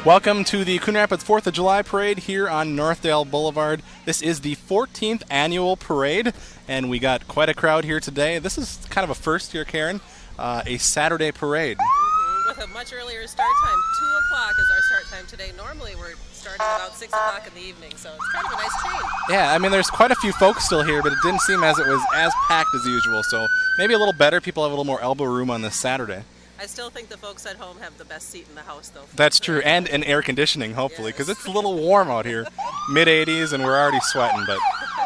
Welcome to the Coon Rapids 4th of July Parade here on Northdale Boulevard. This is the 14th annual parade, and we got quite a crowd here today. This is kind of a first year, Karen, a Saturday parade. With a much earlier start time. 2 o'clock is our start time today. Normally we're starting about 6 o'clock in the evening, so it's kind of a nice change. Yeah, I mean, there's quite a few folks still here, but it didn't seem as it was as packed as usual, so maybe a little better. People have a little more elbow room on this Saturday. I still think the folks at home have the best seat in the house, though. That's true, and air conditioning, hopefully, because it's a little warm out here. Mid-80s, and we're already sweating, but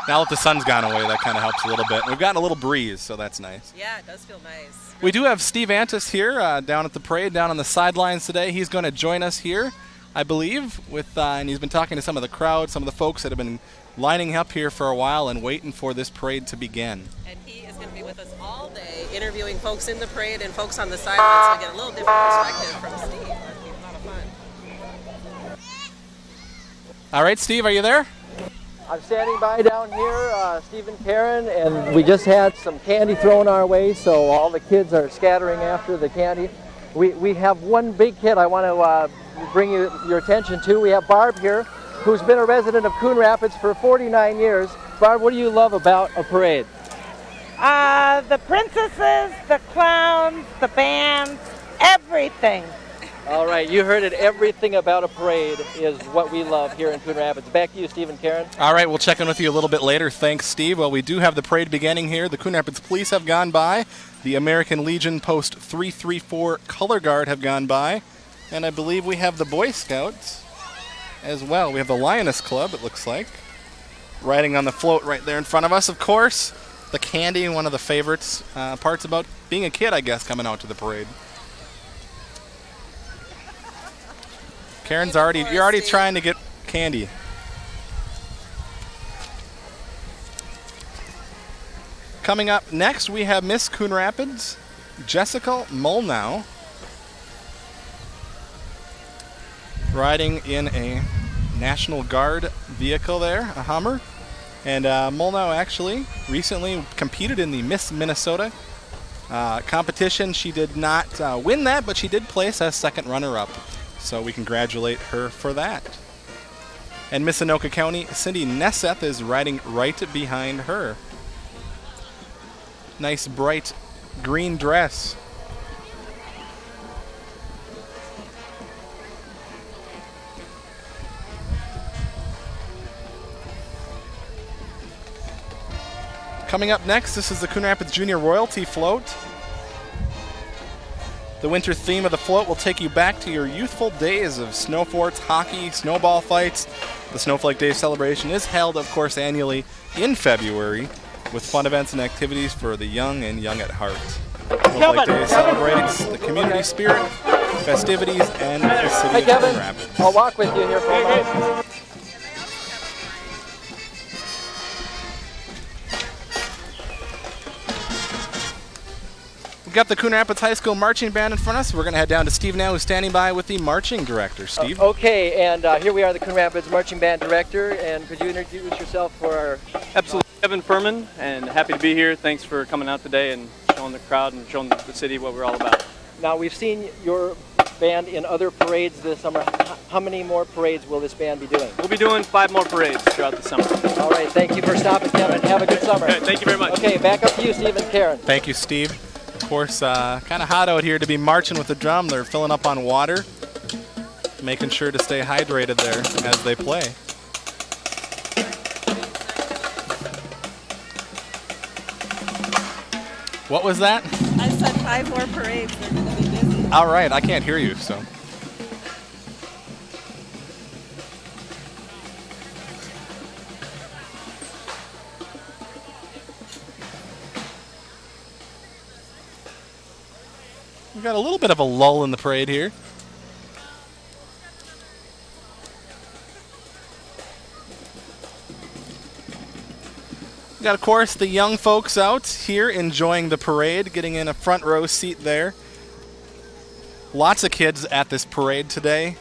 now that the sun's gone away, that kind of helps a little bit. We've gotten a little breeze, so that's nice. Yeah, it does feel nice. We do have Steve Antis here down at the parade, down on the sidelines today. He's going to join us here, I believe, and he's been talking to some of the crowd, some of the folks that have been lining up here for a while and waiting for this parade to begin. And he is going to be with us all day, interviewing folks in the parade and folks on the sidelines, so we get a little different perspective from Steve. That'll be a lot of fun. All right, Steve, are you there? I'm standing by down here, Steve and Karen, and we just had some candy thrown our way, so all the kids are scattering after the candy. We have one big kid I want to bring your attention to. We have Barb here, who's been a resident of Coon Rapids for 49 years. Barb, what do you love about a parade? The princesses, the clowns, the bands, everything. All right, you heard it. Everything about a parade is what we love here in Coon Rapids. Back to you, Steve and Karen. All right, we'll check in with you a little bit later. Thanks, Steve. Well, we do have the parade beginning here. The Coon Rapids Police have gone by. The American Legion Post 334 Color Guard have gone by. And I believe we have the Boy Scouts as well. We have the Lioness Club, it looks like, riding on the float right there in front of us, of course. The candy, one of the favorites, parts about being a kid, I guess, coming out to the parade. Karen's you're already trying to get candy. Coming up next, we have Miss Coon Rapids, Jessica Molnow, riding in a National Guard vehicle there, a Hummer. And Molnow actually recently competed in the Miss Minnesota competition. She did not win that, but she did place as second runner-up. So we congratulate her for that. And Miss Anoka County, Cindy Nesseth, is riding right behind her. Nice bright green dress. Coming up next, this is the Coon Rapids Junior Royalty Float. The winter theme of the float will take you back to your youthful days of snow forts, hockey, snowball fights. The Snowflake Day celebration is held, of course, annually in February with fun events and activities for the young and young at heart. Snowflake Day celebrates the community spirit, festivities, and the city of Coon Rapids. I'll walk with you here for a moment. We've got the Coon Rapids High School Marching Band in front of us. We're going to head down to Steve now, who's standing by with the marching director. Steve? Okay, and here we are, the Coon Rapids Marching Band director, and could you introduce yourself for our... Absolutely. Kevin Furman, and happy to be here. Thanks for coming out today and showing the crowd and showing the city what we're all about. Now, we've seen your band in other parades this summer. How many more parades will this band be doing? We'll be doing 5 more parades throughout the summer. All right, thank you for stopping, Kevin. Have a good summer. Okay, thank you very much. Okay, back up to you, Steve and Karen. Thank you, Steve. Of course, kind of hot out here to be marching with the drum. They're filling up on water, making sure to stay hydrated there as they play. What was that? I said 5 more parades. They're going to be busy. All right, I can't hear you, so. We've got a little bit of a lull in the parade here. We've got, of course, the young folks out here enjoying the parade, getting in a front row seat there. Lots of kids at this parade today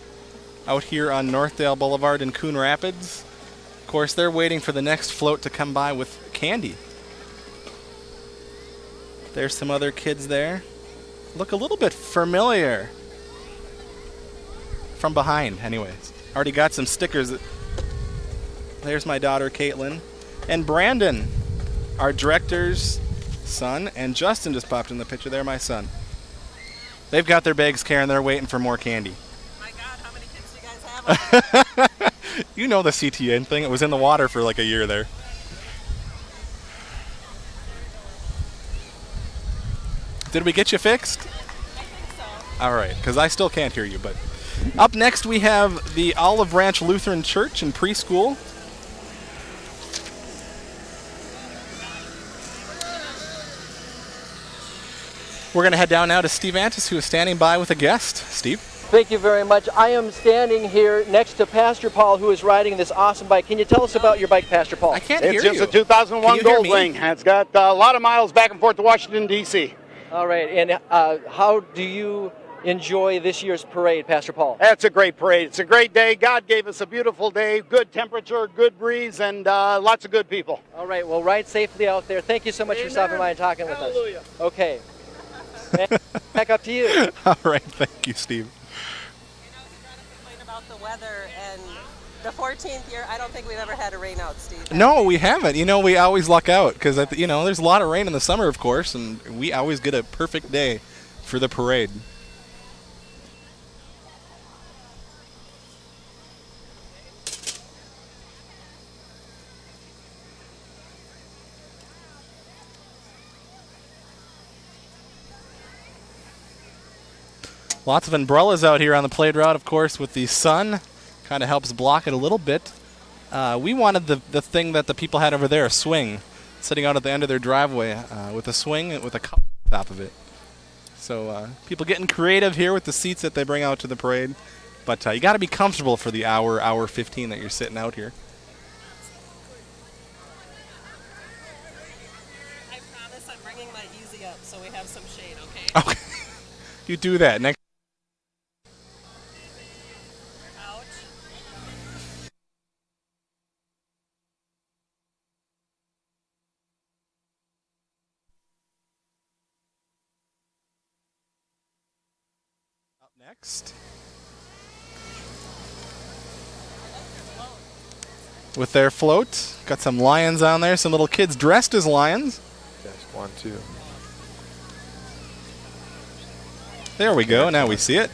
out here on Northdale Boulevard in Coon Rapids. Of course, they're waiting for the next float to come by with candy. There's some other kids there. Look a little bit familiar. from behind, anyways. Already got some stickers. There's my daughter, Caitlin. And Brandon, our director's son. And Justin just popped in the picture there, my son. They've got their bags, Karen. They're waiting for more candy. My God, how many kids do you guys have? You know the CTN thing. It was in the water for like a year there. Did we get you fixed? I think so. All right, because I still can't hear you. But up next we have the Olive Branch Lutheran Church and Preschool. We're going to head down now to Steve Antis, who is standing by with a guest. Steve? Thank you very much. I am standing here next to Pastor Paul, who is riding this awesome bike. Can you tell us about your bike, Pastor Paul? I can't hear It's you. just a 2001 Can you hear me? Goldwing. It's got a lot of miles back and forth to Washington, D.C. All right, and how do you enjoy this year's parade, Pastor Paul? It's a great parade. It's a great day. God gave us a beautiful day, good temperature, good breeze, and lots of good people. All right, well, ride safely out there. Thank you so much for stopping by and talking with Hallelujah. us. Okay. Back up to you. All right, thank you, Steve. You know, you got to complain about the weather, and the 14th year, I don't think we've ever had a rain out, Steve. No, we haven't. You know, we always luck out because, you know, there's a lot of rain in the summer, of course, and we always get a perfect day for the parade. Lots of umbrellas out here on the parade route, of course, with the sun. Kind of helps block it a little bit. We wanted the thing that the people had over there, a swing, sitting out at the end of their driveway with a swing with a cup on top of it. So people getting creative here with the seats that they bring out to the parade. But you got to be comfortable for the hour 15 that you're sitting out here. I promise I'm bringing my easy up so we have some shade, okay? Okay. You do that. Next. Ouch. Up next. With their float. Got some lions on there. Some little kids dressed as lions. Test 1, 2. There we go. Now we see it.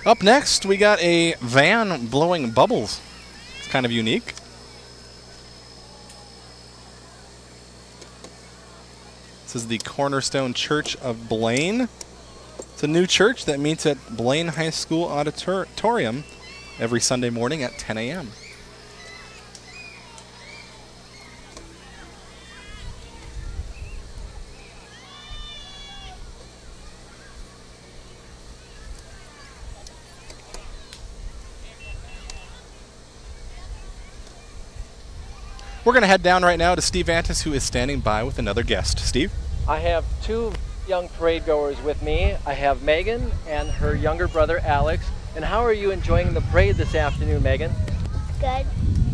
Up next, we got a van blowing bubbles. It's kind of unique. This is the Cornerstone Church of Blaine. It's a new church that meets at Blaine High School Auditorium every Sunday morning at 10 a.m. We're going to head down right now to Steve Antis, who is standing by with another guest. Steve? I have two young parade goers with me. I have Megan and her younger brother Alex. And how are you enjoying the parade this afternoon, Megan? Good.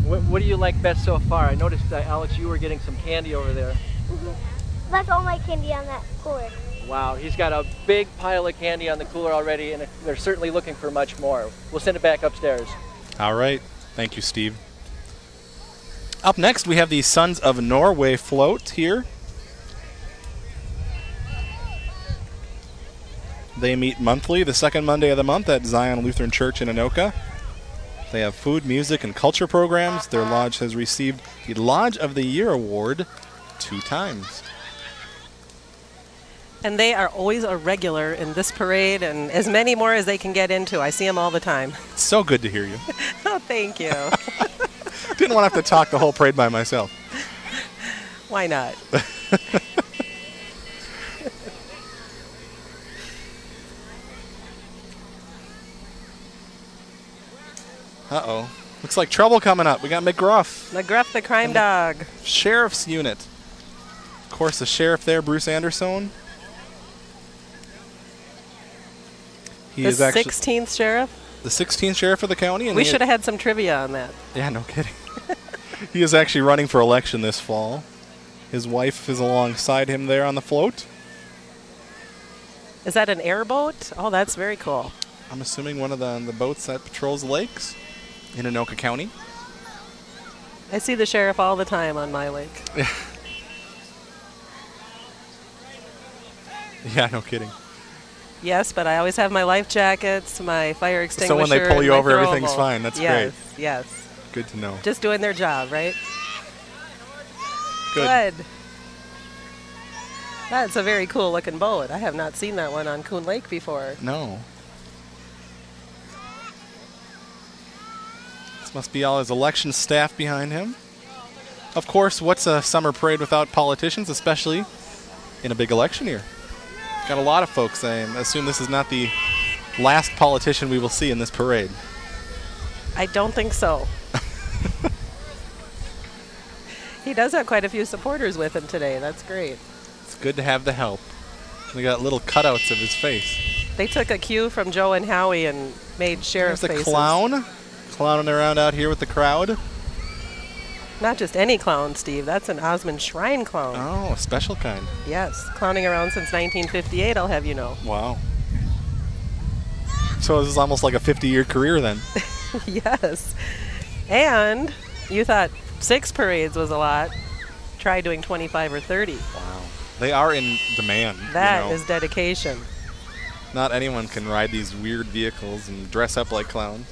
What do you like best so far? I noticed, Alex, you were getting some candy over there. That's all my candy on that cooler. Wow, he's got a big pile of candy on the cooler already, and they're certainly looking for much more. We'll send it back upstairs. All right. Thank you, Steve. Up next, we have the Sons of Norway float here. They meet monthly, the second Monday of the month at Zion Lutheran Church in Anoka. They have food, music, and culture programs. Their lodge has received the Lodge of the Year award 2 times. And they are always a regular in this parade and as many more as they can get into. I see them all the time. So good to hear you. Oh, thank you. Didn't want to have to talk the whole parade by myself. Why not? Uh-oh. Looks like trouble coming up. We got McGruff, McGruff the crime dog. Sheriff's Unit. Of course, the sheriff there, Bruce Anderson. He The is actually 16th sheriff? the 16th sheriff of the county. And We he- should have had some trivia on that. Yeah, no kidding. He is actually running for election this fall. His wife is alongside him there on the float. Is that an airboat? Oh, that's very cool. I'm assuming one of the boats that patrols the lakes in Anoka County. I see the sheriff all the time on my lake. Yeah, no kidding. Yes, but I always have my life jackets, my fire extinguisher. So when they pull and you my over, everything's throwable. fine. That's yes, great. Yes, Good to know. just doing their job, right? Good. That's a very cool looking boat. I have not seen that one on Coon Lake before. No. This must be all his election staff behind him. Of course, what's a summer parade without politicians, especially in a big election year? Got a lot of folks. I assume this is not the last politician we will see in this parade. I don't think so. He does have quite a few supporters with him today. That's great. It's good to have the help. We got little cutouts of his face. They took a cue from Joe and Howie and made sheriff There's a faces. clown clowning around out here with the crowd. Not just any clown, Steve. That's an Osmond Shrine clown. Oh, a special kind. Yes, clowning around since 1958, I'll have you know. Wow. So this is almost like a 50-year career then. Yes. And you thought 6 parades was a lot. Try doing 25 or 30. Wow. They are in demand. That is dedication. Not anyone can ride these weird vehicles and dress up like clowns.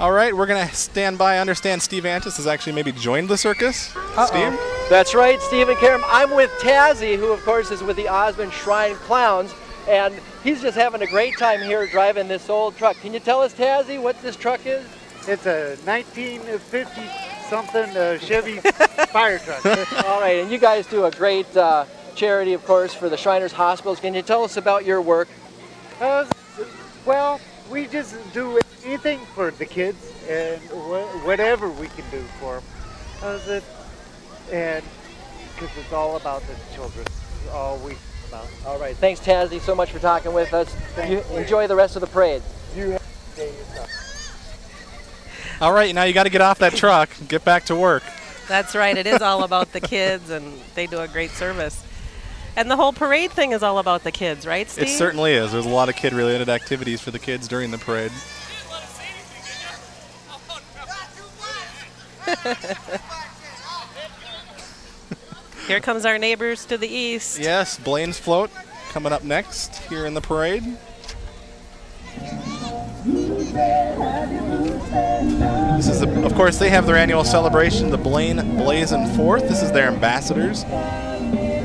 All right, we're going to stand by. I understand Steve Antis has actually maybe joined the circus. Steve? That's right, Steve and Karen. I'm with Tazzy, who, of course, is with the Osmond Shrine Clowns, and he's just having a great time here driving this old truck. Can you tell us, Tazzy, what this truck is? It's a 1950-something Chevy fire truck. All right, and you guys do a great charity, of course, for the Shriners Hospitals. Can you tell us about your work? Well, we just do anything for the kids and whatever we can do for them. And because it's all about the children. It's all we about. All right, thanks, Tazzy, so much for talking with us. Enjoy the rest of the parade. You have to day yourself. All right, now you got to get off that truck and get back to work. That's right. It is all about the kids, and they do a great service. And the whole parade thing is all about the kids, right, Steve? It certainly is. There's a lot of kid-related activities for the kids during the parade. Here comes our neighbors to the east. Yes, Blaine's float coming up next here in the parade. This is, of course, they have their annual celebration, the Blaine Blazin' 4th. This is their ambassadors.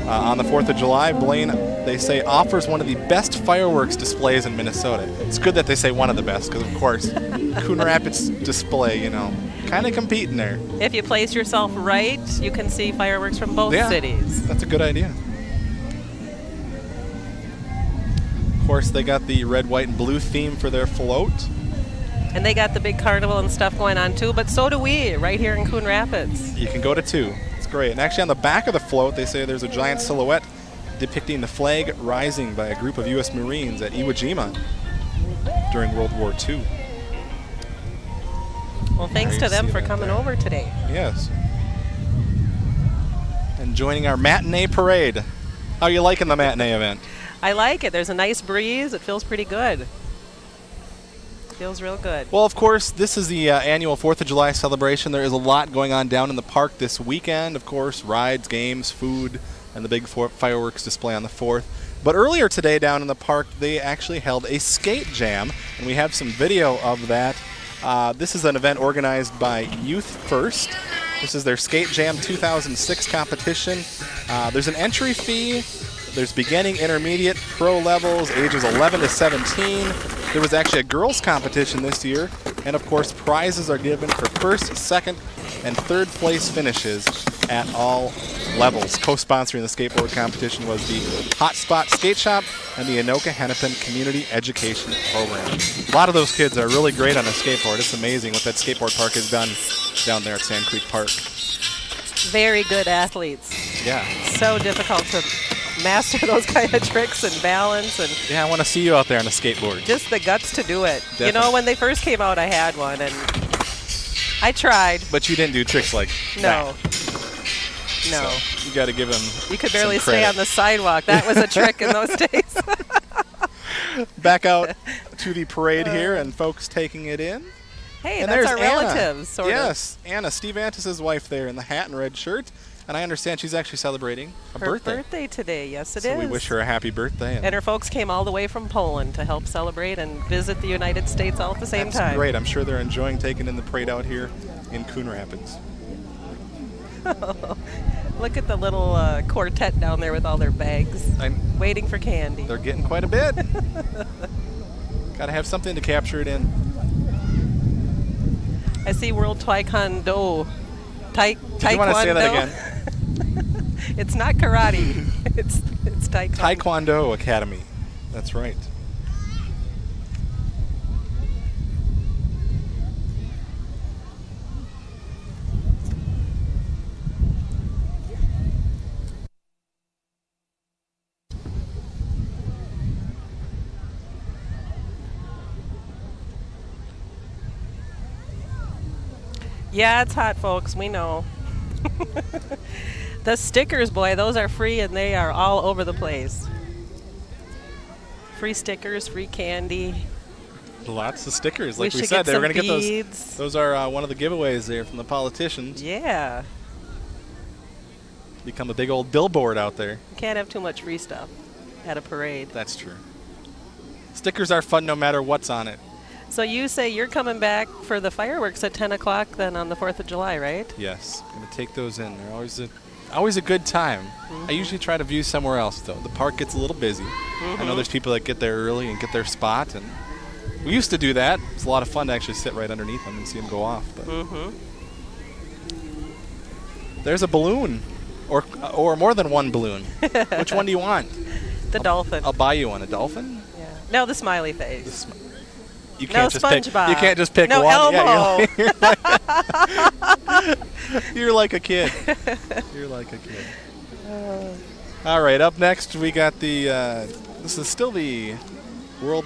On the 4th of July, Blaine, they say, offers one of the best fireworks displays in Minnesota. It's good that they say one of the best, because, of course, Coon Rapids display, kind of competing there. If you place yourself right, you can see fireworks from both cities. That's a good idea. Of course, they got the red, white, and blue theme for their float. And they got the big carnival and stuff going on, too, but so do we right here in Coon Rapids. You can go to 2. It's great. And actually on the back of the float, they say there's a giant silhouette depicting the flag rising by a group of U.S. Marines at Iwo Jima during World War II. Well, thanks to them for coming over today. Yes. And joining our matinee parade. How are you liking the matinee event? I like it. There's a nice breeze. It feels pretty good. Feels real good. Well, of course, this is the annual 4th of July celebration. There is a lot going on down in the park this weekend. Of course, rides, games, food, and the big fireworks display on the 4th. But earlier today down in the park, they actually held a skate jam, and we have some video of that. This is an event organized by Youth First. This is their Skate Jam 2006 competition. There's an entry fee. There's beginning, intermediate, pro levels, ages 11 to 17. There was actually a girls' competition this year. And, of course, prizes are given for first, second, and third place finishes at all levels. Co-sponsoring the skateboard competition was the Hot Spot Skate Shop and the Anoka Hennepin Community Education Program. A lot of those kids are really great on a skateboard. It's amazing what that skateboard park has done down there at Sand Creek Park. Very good athletes. Yeah. So difficult to master those kind of tricks and balance and Yeah, I want to see you out there on a skateboard. just the guts to do it. Definitely. You know, when they first came out, I had one, and I tried. But you didn't do tricks like No. that. No. So you got to give him You could barely some stay credit. on the sidewalk. That was a trick in those days. Back out to the parade here and folks taking it in. Hey, And that's there's our Anna. relatives, sort of. Yes, Anna, Steve Antis' wife there in the hat and red shirt. And I understand she's actually celebrating a Her birthday. today, yes it is. So we wish her a happy birthday. And her folks came all the way from Poland to help celebrate and visit the United States all at the same That's time. great. I'm sure they're enjoying taking in the parade out here in Coon Rapids. Look at the little quartet down there with all their bags, waiting for candy. They're getting quite a bit. Got to have something to capture it in. I see World Taekwondo. Did you want to say that again? It's not karate. It's Taekwondo. Taekwondo Academy. That's right. Yeah, it's hot, folks. We know. The stickers, boy, those are free and they are all over the place. Free stickers, free candy. Lots of stickers. Like we should said, get they were some going to get beads. those. Those are one of the giveaways there from the politicians. Yeah. Become a big old billboard out there. You can't have too much free stuff at a parade. That's true. Stickers are fun no matter what's on it. So you say you're coming back for the fireworks at 10 o'clock then on the 4th of July, right? Yes, going to take those in. They're always a good time. I usually try to view somewhere else, though. The park gets a little busy. I know there's people that get there early and get their spot, and we used to do that. It's a lot of fun to actually sit right underneath them and see them go off. But there's a balloon, or more than one balloon. Which one do you want? The dolphin. I'll buy you one. A dolphin? Yeah. No, the smiley face. You No, can't just pick. SpongeBob. You can't just pick No, one. Elmo. Yeah, you're like a kid. You're like a kid. All right, up next we got the. This is still the World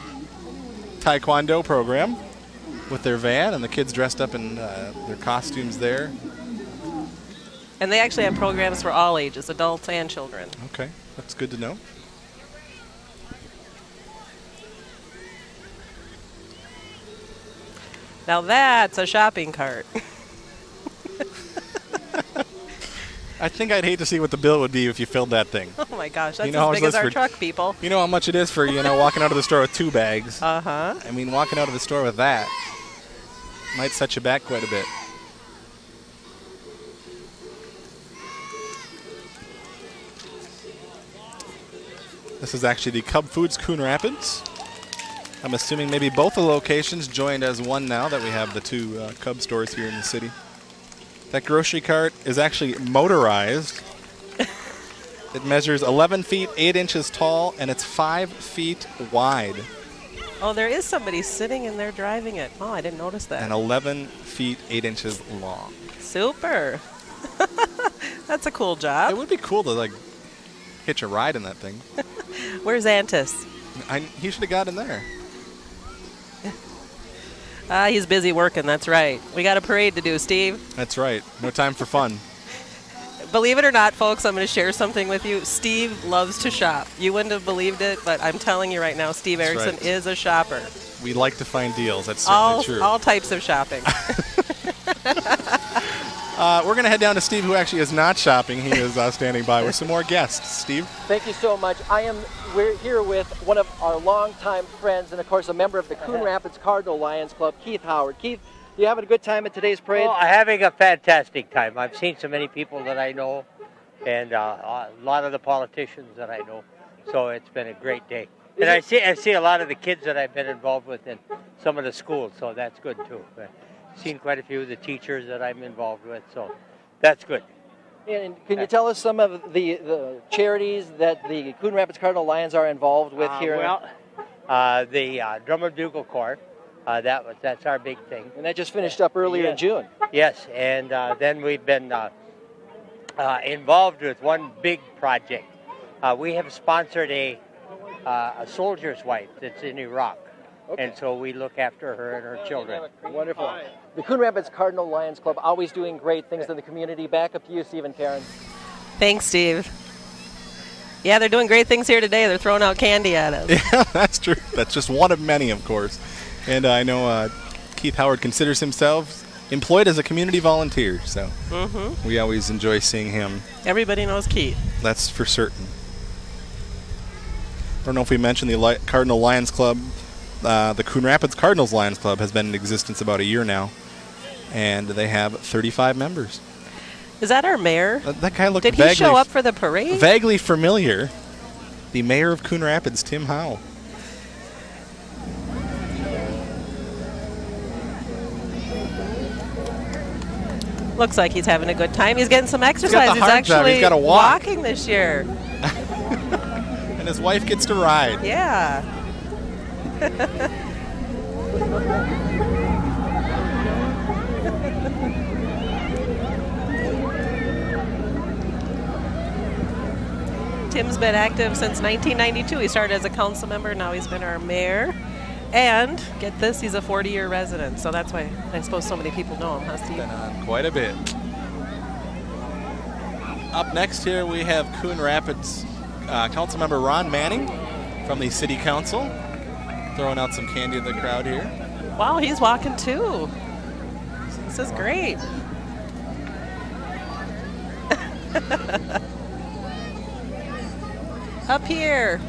Taekwondo program with their van and the kids dressed up in their costumes there. And they actually have programs for all ages, adults and children. Okay, that's good to know. Now that's a shopping cart. I think I'd hate to see what the bill would be if you filled that thing. Oh my gosh, that's You know how as big much as our for- truck, people. You know how much it is for walking out of the store with 2 bags. Uh-huh. I mean, walking out of the store with that might set you back quite a bit. This is actually the Cub Foods Coon Rapids. I'm assuming maybe both the locations joined as one now that we have the 2 Cub stores here in the city. That grocery cart is actually motorized. It measures 11 feet, 8 inches tall, and it's 5 feet wide. Oh, there is somebody sitting in there driving it. Oh, I didn't notice that. And 11 feet, 8 inches long. Super. That's a cool job. It would be cool to, hitch a ride in that thing. Where's Antis? He should have got in there. He's busy working, that's right. We got a parade to do, Steve. That's right. No time for fun. Believe it or not, folks, I'm going to share something with you. Steve loves to shop. You wouldn't have believed it, but I'm telling you right now, Steve That's Erickson right. is a shopper. We like to find deals. That's certainly true. All types of shopping. We're going to head down to Steve, who actually is not shopping. He is standing by with some more guests. Steve? Thank you so much. We're here with one of our longtime friends and, of course, a member of the Coon Rapids Cardinal Lions Club, Keith Howard. Keith, you having a good time at today's parade? Well, I'm having a fantastic time. I've seen so many people that I know and a lot of the politicians that I know. So it's been a great day. And I see a lot of the kids that I've been involved with in some of the schools, so that's good too. I've seen quite a few of the teachers that I'm involved with, so that's good. And can you tell us some of the charities that the Coon Rapids Cardinal Lions are involved with here? The Drum and Bugle Corps, that's our big thing. And that just finished up earlier in June. Yes, and then we've been involved with one big project We have sponsored a soldier's wife that's in Iraq. Okay. And so we look after her and her children. Wonderful. The Coon Rapids Cardinal Lions Club always doing great things in the community. Back up to you, Steve and Karen. Thanks, Steve. Yeah, they're doing great things here today. They're throwing out candy at us. Yeah, that's true. That's just one of many, of course. And I know Keith Howard considers himself employed as a community volunteer, so we always enjoy seeing him. Everybody knows Keith. That's for certain. I don't know if we mentioned the Cardinal Lions Club. The Coon Rapids Cardinals Lions Club has been in existence about a year now, and they have 35 members. Is that our mayor? That guy looked Did he show up for the parade? Vaguely familiar. The mayor of Coon Rapids, Tim Howe. Looks like he's having a good time. He's getting some exercise. He's actually got to walk. Walking this year. And his wife gets to ride. Yeah. Tim's been active since 1992. He started as a council member. Now he's been our mayor. And get this, he's a 40-year resident. So that's why I suppose so many people know him, huh, Steve? Been on quite a bit. Up next here we have Coon Rapids council member Ron Manning from the city council, throwing out some candy in the crowd here. Wow, he's walking too. This is great. Up here.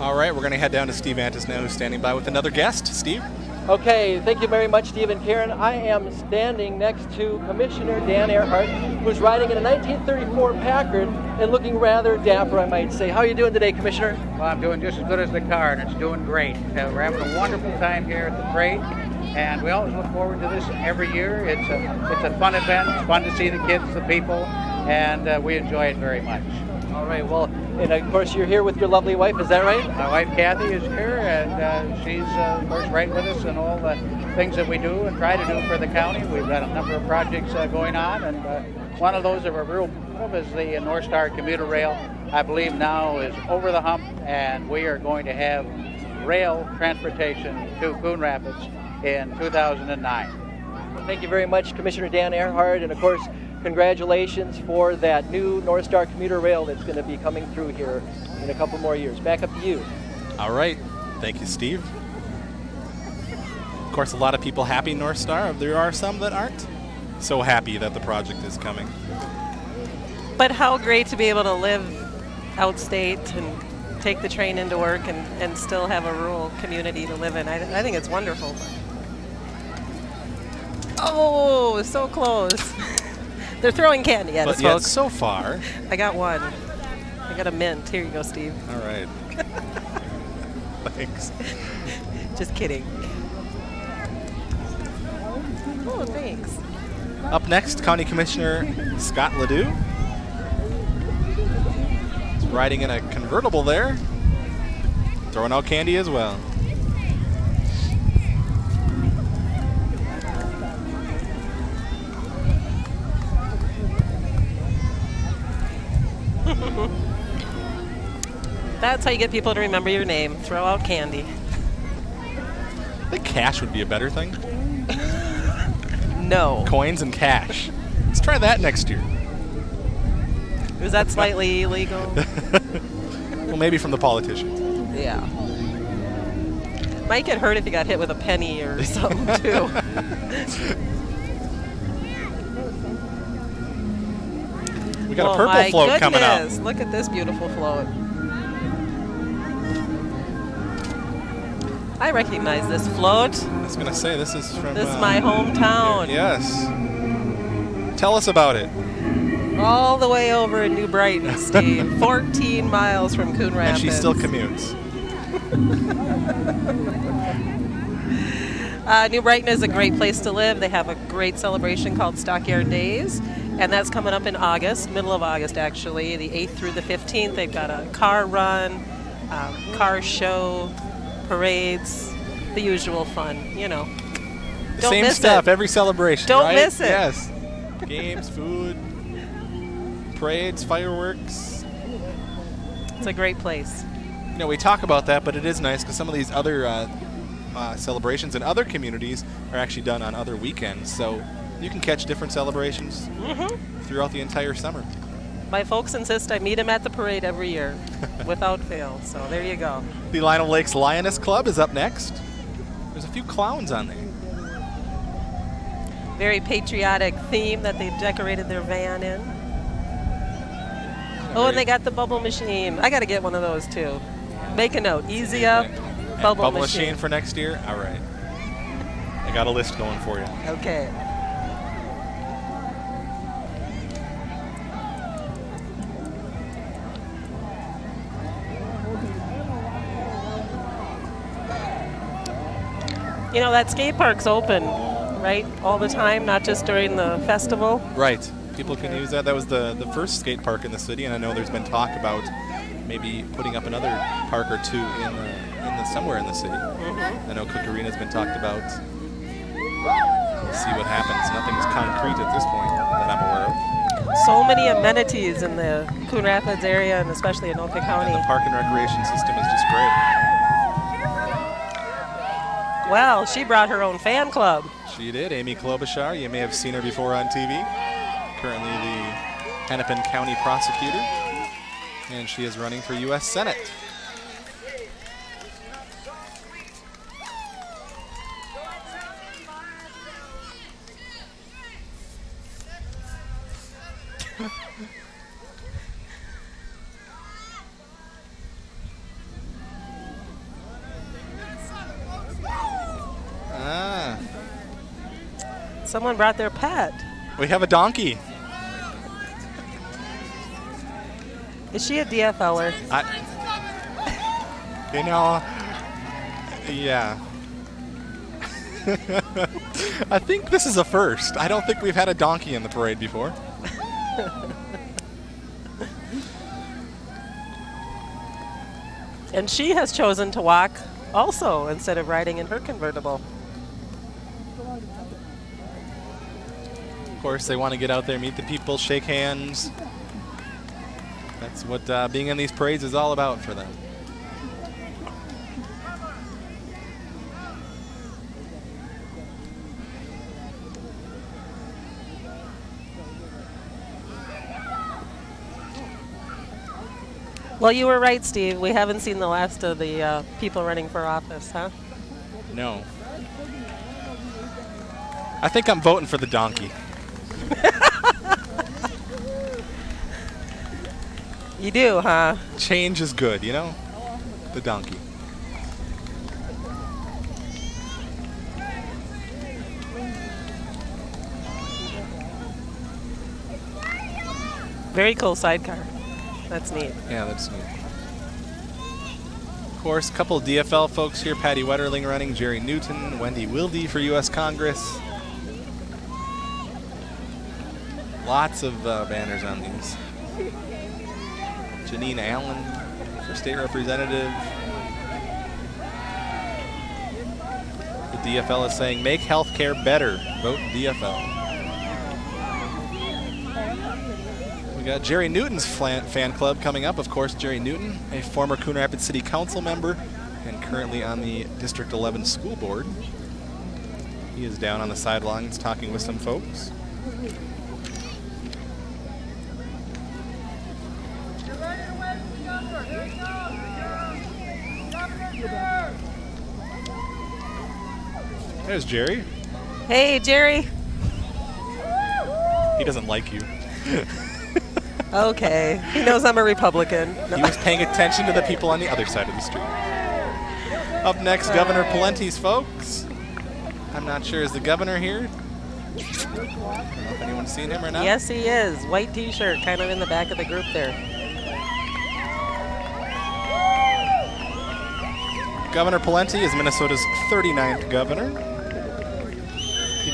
All right, we're going to head down to Steve Antis now, who's standing by with another guest. Steve? Okay, thank you very much, Steve and Karen. I am standing next to Commissioner Dan Earhart, who's riding in a 1934 Packard and looking rather dapper, I might say. How are you doing today, Commissioner? Well, I'm doing just as good as the car, and it's doing great. We're having a wonderful time here at the parade, and we always look forward to this every year. It's a fun event. It's fun to see the kids, the people, and we enjoy it very much. All right, well, and of course you're here with your lovely wife, is that right? My wife Kathy is here, and she's of course right with us in all the things that we do and try to do for the county. We've got a number of projects going on, and one of those that we're real proud of is the North Star commuter rail. I believe now is over the hump, and we are going to have rail transportation to Coon Rapids in 2009. Well, thank you very much, Commissioner Dan Earhart, and of course, congratulations for that new North Star commuter rail that's going to be coming through here in a couple more years. Back up to you. All right. Thank you, Steve. Of course, a lot of people happy North Star. There are some that aren't so happy that the project is coming. But how great to be able to live outstate and take the train into work and still have a rural community to live in. I think it's wonderful. Oh, so close. They're throwing candy at us, But yet, folks. so far. I got one. I got a mint. Here you go, Steve. All right. Thanks. Just kidding. Oh, thanks. Up next, County Commissioner Scott Ledoux. He's riding in a convertible there, throwing out candy as well. That's how you get people to remember your name. Throw out candy. I think cash would be a better thing. No. Coins and cash. Let's try that next year. Is that slightly illegal? Well, maybe from the politicians. Yeah. Might get hurt if you got hit with a penny or something, too. We got a purple float coming up. Look at this beautiful float. I recognize this float. I was going to say, this is from... This is my hometown. Yes. Tell us about it. All the way over in New Brighton, Steve. 14 miles from Coon Rapids. And she still commutes. New Brighton is a great place to live. They have a great celebration called Stockyard Days, and that's coming up in August, middle of August actually, the 8th through the 15th. They've got a car run, car show, parades, the usual fun, you know. Don't Same miss stuff it. every celebration, Don't right? miss it. Yes. Games, food. parades, fireworks. It's a great place. You know, we talk about that, but it is nice because some of these other celebrations in other communities are actually done on other weekends. So you can catch different celebrations throughout the entire summer. My folks insist I meet them at the parade every year, without fail. So there you go. The Lionel Lakes Lioness Club is up next. There's a few clowns on there. Very patriotic theme that they've decorated their van in. Oh, and they got the bubble machine. I got to get one of those too. Make a note. Easy up. Bubble machine for next year? All right. I got a list going for you. Okay. You know, that skate park's open, right, all the time, not just during the festival? Right. People can use that. That was the first skate park in the city, and I know there's been talk about maybe putting up another park or two somewhere in the city. I know Cook Arena's been talked about. We'll see what happens. Nothing's concrete at this point that I'm aware of. So many amenities in the Coon Rapids area, and especially in Oka County. And the park and recreation system is just great. Well, she brought her own fan club. She did. Amy Klobuchar. You may have seen her before on TV. Currently the Hennepin County prosecutor. And she is running for U.S. Senate. Someone brought their pet. We have a donkey. Is she a DFLer? You know, yeah. I think this is a first. I don't think we've had a donkey in the parade before. And she has chosen to walk also instead of riding in her convertible. Of course, they want to get out there, meet the people, shake hands. That's what being in these parades is all about for them. Well, you were right, Steve. We haven't seen the last of the people running for office, huh? No. I think I'm voting for the donkey. You do, huh? Change is good, you know? The donkey. Very cool sidecar. That's neat. Yeah, that's neat. Of course, a couple of DFL folks here. Patty Wetterling running, Jerry Newton, Wendy Wilde for U.S. Congress. Lots of banners on these. Janine Allen for state representative. The DFL is saying, make healthcare better. Vote DFL. We got Jerry Newton's fan club coming up. Of course, Jerry Newton, a former Coon Rapids City Council member and currently on the District 11 school board. He is down on the sidelines talking with some folks. There's Jerry. Hey, Jerry. He doesn't like you. Okay. He knows I'm a Republican. He was paying attention to the people on the other side of the street. Up next, Governor Palente's folks. I'm not sure, is the governor here? I don't know if anyone's seen him or not. Yes, he is. White t-shirt, kind of in the back of the group there. Governor Palente is Minnesota's 39th governor.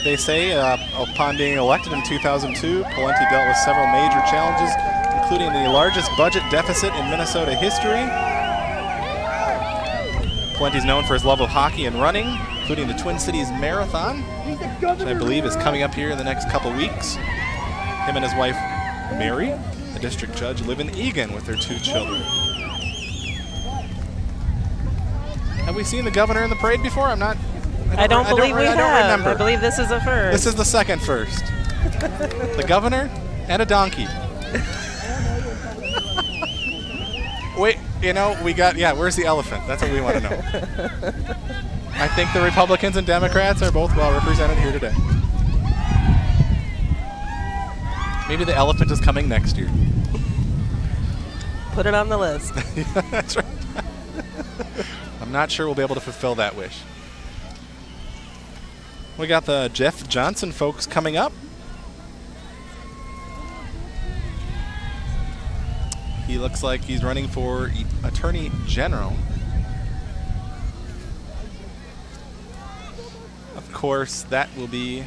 They say upon being elected in 2002, Palente dealt with several major challenges, including the largest budget deficit in Minnesota history. Palente is known for his love of hockey and running, including the Twin Cities Marathon, which I believe is coming up here in the next couple weeks. Him and his wife, Mary. a district judge, live in Eagan with their 2 children. Have we seen the governor in the parade before? I don't believe we have. I don't remember. I believe this is a first. This is the second first. The governor and a donkey. Wait, where's the elephant? That's what we want to know. I think the Republicans and Democrats are both well represented here today. Maybe the elephant is coming next year. Put it on the list. Yeah, that's right. I'm not sure we'll be able to fulfill that wish. We got the Jeff Johnson folks coming up. He looks like he's running for Attorney General. Of course, that will be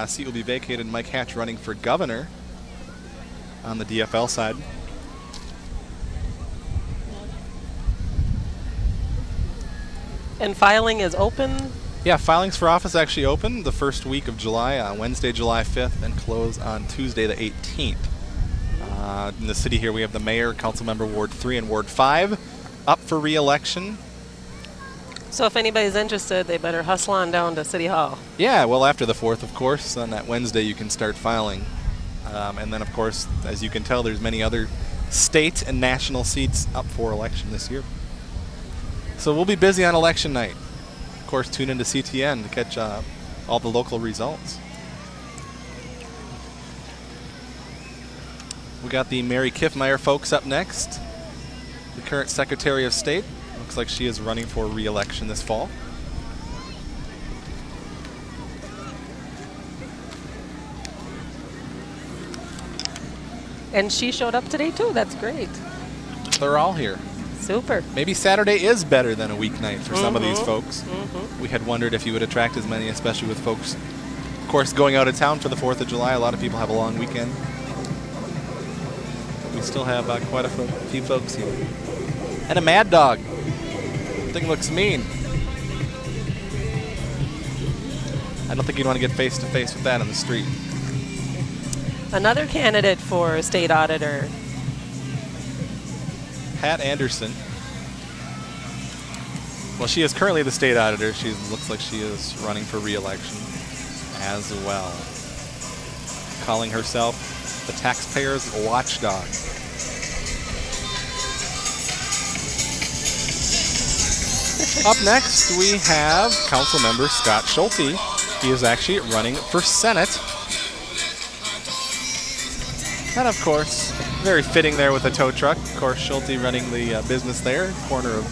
seat will be vacated. Mike Hatch running for governor on the DFL side. And filing is open? Yeah, filings for office actually open the first week of July, Wednesday, July 5th, and close on Tuesday, the 18th. In the city here, we have the mayor, council member Ward 3 and Ward 5 up for re-election. So if anybody's interested, they better hustle on down to City Hall. Yeah, well, after the 4th, of course. On that Wednesday, you can start filing. And then, of course, as you can tell, there's many other state and national seats up for election this year. So we'll be busy on election night. Of course, tune into CTN to catch all the local results. We got the Mary Kiffmeyer folks up next. The current Secretary of State. Looks like she is running for re-election this fall. And she showed up today, too. That's great. They're all here. Super. Maybe Saturday is better than a weeknight for some of these folks. We had wondered if you would attract as many, especially with folks, of course, going out of town for the 4th of July. A lot of people have a long weekend. But we still have quite a few folks here. And a mad dog. Thing looks mean. I don't think you'd want to get face-to-face with that on the street. Another candidate for state auditor. Pat Anderson. Well, she is currently the state auditor. She looks like she is running for re-election as well. Calling herself the taxpayer's watchdog. Up next, we have Councilmember Scott Schulte. He is actually running for Senate. And of course, very fitting there with a tow truck. Of course, Schulte running the business there, corner of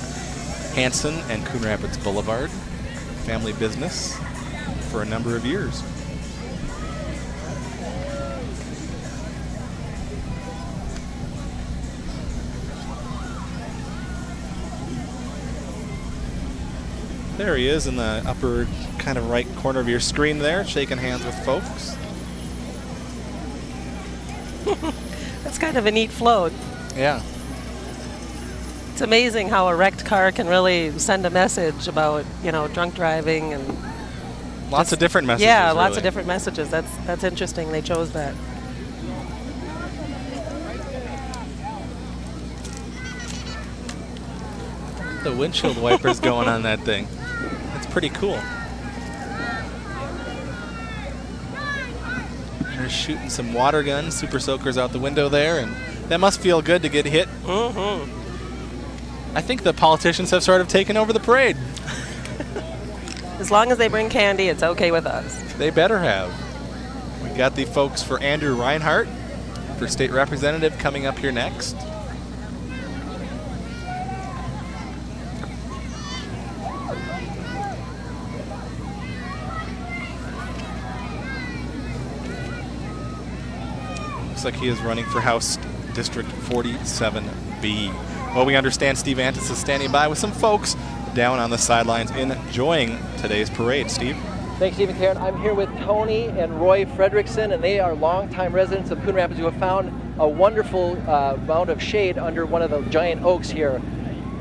Hanson and Coon Rapids Boulevard. Family business for a number of years. There he is in the upper kind of right corner of your screen there, shaking hands with folks. That's kind of a neat float. Yeah. It's amazing how a wrecked car can really send a message about, drunk driving and lots of different messages. Yeah, lots really. of different messages. That's interesting. They chose that. The windshield wipers going on that thing. It's pretty cool. They're shooting some water guns, super soakers out the window there, and that must feel good to get hit. I think the politicians have sort of taken over the parade. As long as they bring candy, it's okay with us. They better have. We got the folks for Andrew Reinhardt for state representative coming up here next. Looks like he is running for House District 47B. Well, we understand Steve Antis is standing by with some folks down on the sidelines enjoying today's parade. Steve? Thanks, Steve and Karen. I'm here with Tony and Roy Fredrickson, and they are longtime residents of Coon Rapids who have found a wonderful amount of shade under one of the giant oaks here.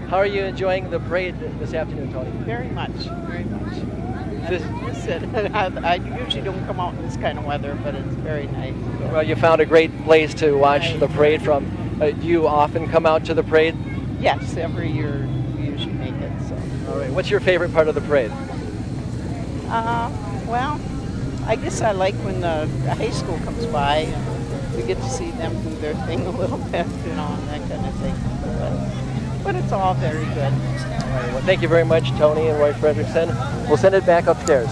How are you enjoying the parade this afternoon, Tony? Very much, very much. This- I usually don't come out in this kind of weather, but it's very nice. Well, you found a great place to watch the parade from. Do you often come out to the parade? Yes, every year we usually make it. So. All right. What's your favorite part of the parade? Well, I guess I like when the high school comes by and we get to see them do their thing a little bit, and that kind of thing. But it's all very good. All right. Well, thank you very much, Tony and Roy Frederickson. We'll send it back upstairs.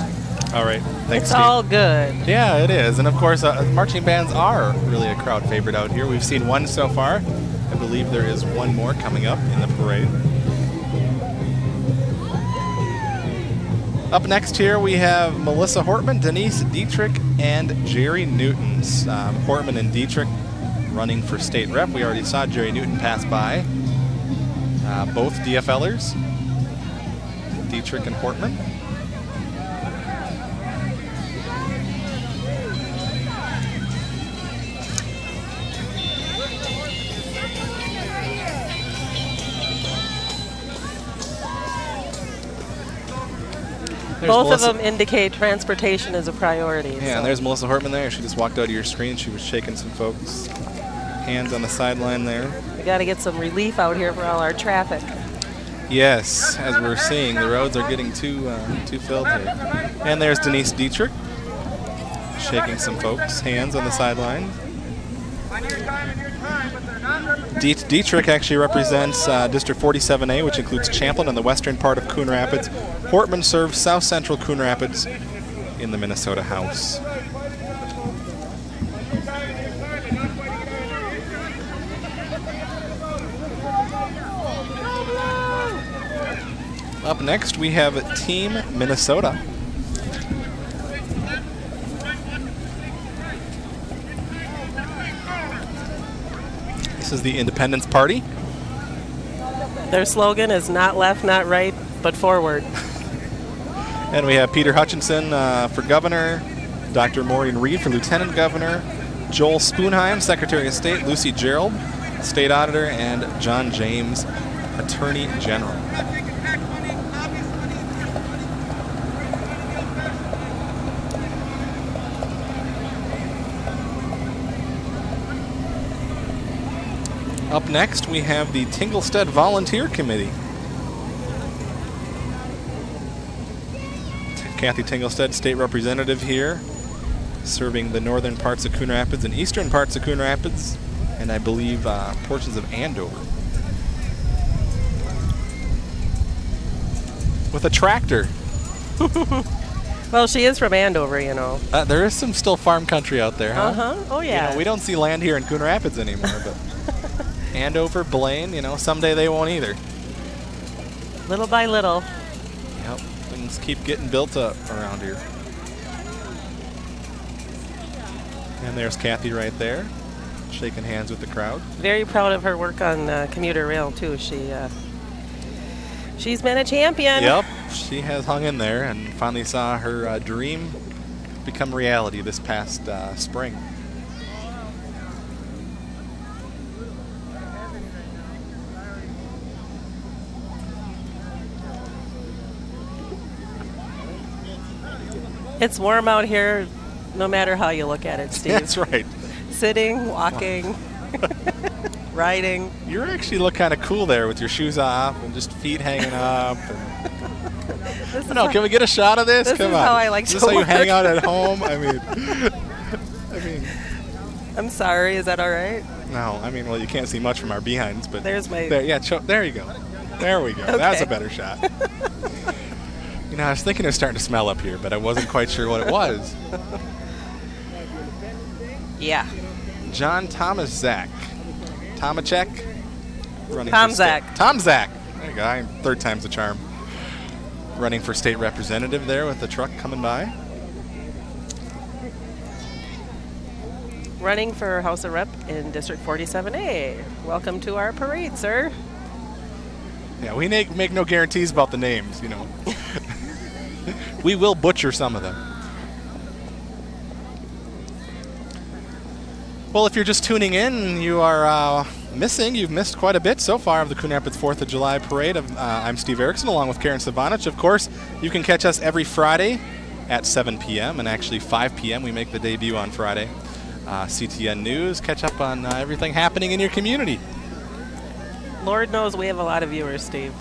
All right. Thanks, It's Steve. all good. Yeah, it is. And of course, marching bands are really a crowd favorite out here. We've seen one so far. I believe there is one more coming up in the parade. Up next here, we have Melissa Hortman, Denise Dietrich, and Jerry Newton. Hortman and Dietrich running for state rep. We already saw Jerry Newton pass by. Both DFLers, Dietrich and Hortman. Both of them indicate transportation is a priority. Yeah, so. and there's Melissa Hortman there. She just walked out of your screen. She was shaking some folks' hands on the sideline there. We got to get some relief out here for all our traffic. Yes, as we're seeing, the roads are getting too filled here. And there's Denise Dietrich shaking some folks' hands on the sideline. Dietrich actually represents District 47A, which includes Champlin and the western part of Coon Rapids. Hortman serves south central Coon Rapids in the Minnesota House. Up next, we have Team Minnesota. This is the Independence Party. Their slogan is not left, not right, but forward. And we have Peter Hutchinson for governor, Dr. Maureen Reed for lieutenant governor, Joel Spoonheim, Secretary of State, Lucy Gerald, state auditor, and John James, attorney general. Up next, we have the Tinglestead Volunteer Committee. Kathy Tinglestead, state representative here, serving the northern parts of Coon Rapids and eastern parts of Coon Rapids, and I believe portions of Andover. With a tractor. Well, she is from Andover, you know. There is some still farm country out there, huh? Uh-huh. Oh, yeah. You know, we don't see land here in Coon Rapids anymore, but Andover, Blaine, someday they won't either. Little by little. Yep, things keep getting built up around here. And there's Kathy right there, shaking hands with the crowd. Very proud of her work on commuter rail, too. She's been a champion. Yep, she has hung in there and finally saw her dream become reality this past spring. It's warm out here no matter how you look at it, Steve. That's right. Sitting, walking, riding. You actually look kind of cool there with your shoes off and just feet hanging up. Can we get a shot of this? This Come is on. how I like is to this how you work. hang out at home? I mean, I'm sorry, is that all right? no. Well, you can't see much from our behinds, but There's my... there you go. There we go. Okay. That's a better shot. I was thinking it was starting to smell up here, but I wasn't quite sure what it was. Yeah. John Thomas Zach. Tomacek. Tom Zach. Tom Zach. There you go. Third time's the charm. Running for state representative there with the truck coming by. Running for House of Rep in District 47A. Welcome to our parade, sir. Yeah, we make no guarantees about the names, We will butcher some of them. Well, if you're just tuning in, you are you've missed quite a bit so far of the Coon Rapids 4th of July Parade. I'm Steve Erickson along with Karen Savanich. Of course, you can catch us every Friday at 7 p.m. and actually 5 p.m. We make the debut on Friday. CTN News, catch up on everything happening in your community. Lord knows we have a lot of viewers, Steve.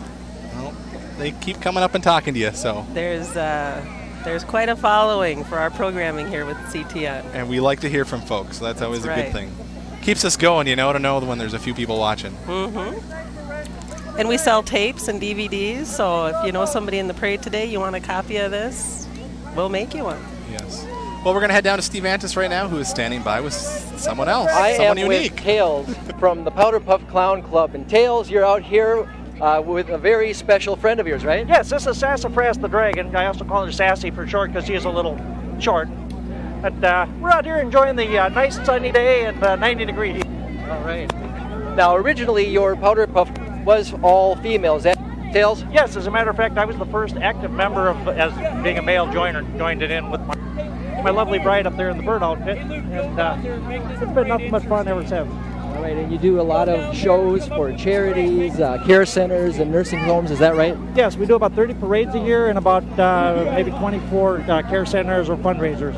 Well, they keep coming up and talking to you, so. There's quite a following for our programming here with CTN. And we like to hear from folks, so that's always That's a good thing. Keeps us going, to know when there's a few people watching. Mm-hmm. And we sell tapes and DVDs, so if you know somebody in the parade today, you want a copy of this, we'll make you one. Yes. Well, we're going to head down to Steve Antis right now, who is standing by with someone else, someone someone unique. With Tails from the Powder Puff Clown Club. And Tails, you're out here with a very special friend of yours, right? Yes, this is Sassafras the Dragon. I also call her Sassy for short because she is a little short. But we're out here enjoying the nice sunny day and 90-degree heat. All right. Now, originally, your Powder Puff was all female. Is that Tails? Yes, as a matter of fact, I was the first active member as being a male joiner, joined it in with my lovely bride up there in the bird outfit. And it's been nothing but fun ever since. All right, and you do a lot of shows for charities, care centers, and nursing homes. Is that right? Yes, we do about 30 parades a year and about maybe 24 care centers or fundraisers.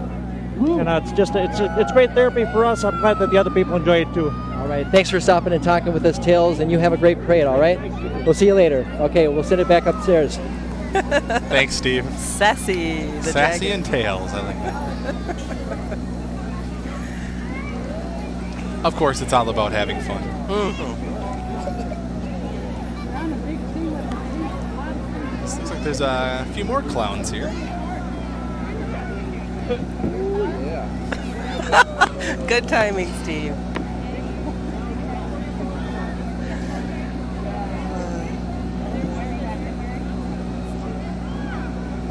And it's great therapy for us. I'm glad that the other people enjoy it too. All right, thanks for stopping and talking with us, Tails, and you have a great parade, all right? We'll see you later. Okay, we'll send it back upstairs. Thanks, Steve. Sassy the Sassy Dragon. and Tails, I like that. Of course, it's all about having fun. Looks like there's a few more clowns here. Good timing, Steve.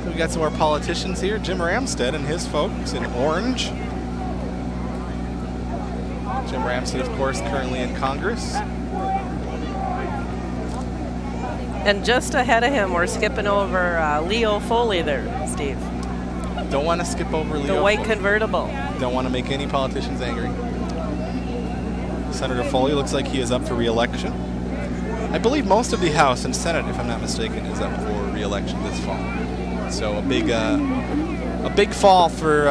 So we got some more politicians here. Jim Ramstad and his folks in orange. Jim Ramstad, of course, currently in Congress. And just ahead of him, we're skipping over Leo Foley there, Steve. Don't want to skip over Leo The white Foley. convertible. Don't want to make any politicians angry. Senator Foley looks like he is up for re-election. I believe most of the House and Senate, if I'm not mistaken, is up for re-election this fall. So a big fall for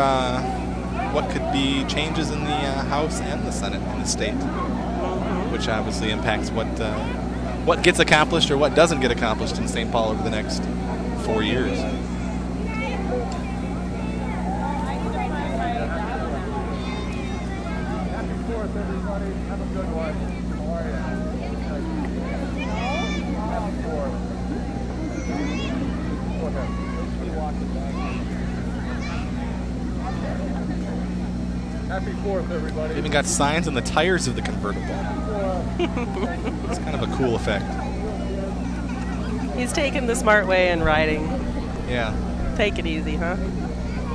what could be changes in the House and the Senate in the state, which obviously impacts what gets accomplished or what doesn't get accomplished in St. Paul over the next 4 years. Happy 4th, everybody. They even got signs on the tires of the convertible. It's kind of a cool effect. He's taking the smart way and riding. Yeah. Take it easy, huh?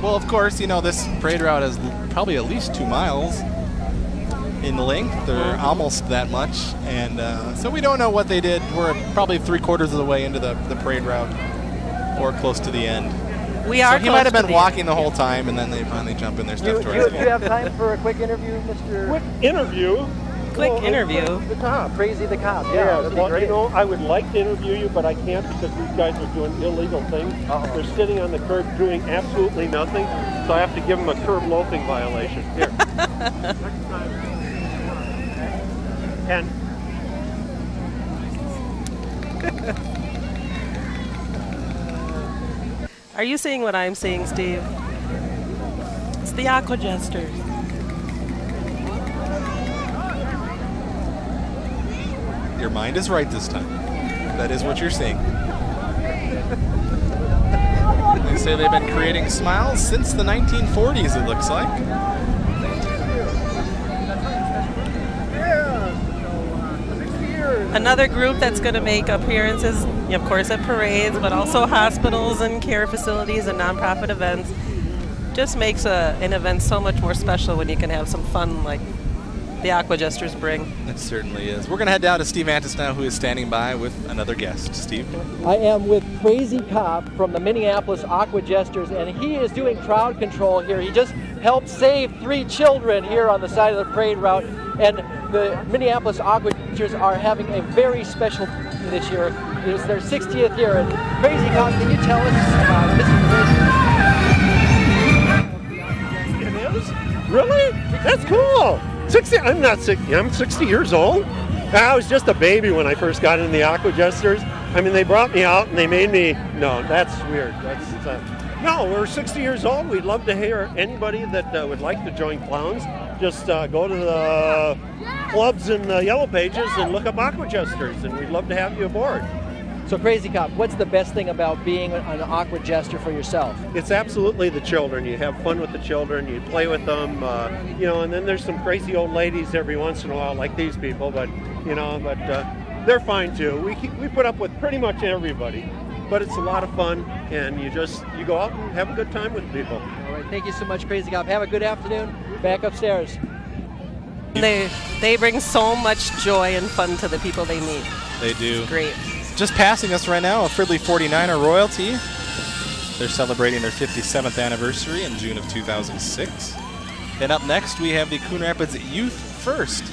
Well, of course, this parade route is probably at least 2 miles in length. They're almost that much. And so we don't know what they did. We're probably 3/4 of the way into the parade route or close to the end. We are. So he might have been walking the whole time, and then they finally jump in their stuff towards Do the you have time for a quick interview, Mr. Quick interview? Quick interview? The cop, Crazy the Cop. Yeah, Yeah, that'd be well, great. I would like to interview you, but I can't because these guys are doing illegal things. They're sitting on the curb doing absolutely nothing, so I have to give them a curb loafing violation. Here. Next time. And Are you seeing what I'm seeing, Steve? It's the Aqua Jesters. Your mind is right this time. That is what you're seeing. They say they've been creating smiles since the 1940s, it looks like. Another group that's going to make appearances, of course, at parades, but also hospitals and care facilities and nonprofit events. Just makes an event so much more special when you can have some fun like the Aqua Jesters bring. It certainly is. We're going to head down to Steve Antis now, who is standing by with another guest. Steve? I am with Crazy Cop from the Minneapolis Aqua Jesters, and he is doing crowd control here. He just helped save 3 children here on the side of the parade route. And the Minneapolis Aqua Teachers are having a very special this year. It's their 60th year. And Crazy Cop, can you tell us about this? It is? Really? That's cool. 60. I'm not 60. I'm 60 years old. I was just a baby when I first got into the Aqua Jesters. I mean, they brought me out and they made me. No, that's weird. No, we're 60 years old. We'd love to hear anybody that would like to join clowns. Just go to the clubs in the Yellow Pages and look up Aqua Jesters, and we'd love to have you aboard. So Crazy Cop, what's the best thing about being an Aqua Jester for yourself? It's absolutely the children. You have fun with the children. You play with them, and then there's some crazy old ladies every once in a while, like these people. But they're fine too. We put up with pretty much everybody, but it's a lot of fun, and you go out and have a good time with people. All right, thank you so much, Crazy Cop. Have a good afternoon. Back upstairs. They bring so much joy and fun to the people they meet. They do. Great. Just passing us right now, a Fridley 49er royalty. They're celebrating their 57th anniversary in June of 2006. And up next, we have the Coon Rapids Youth First.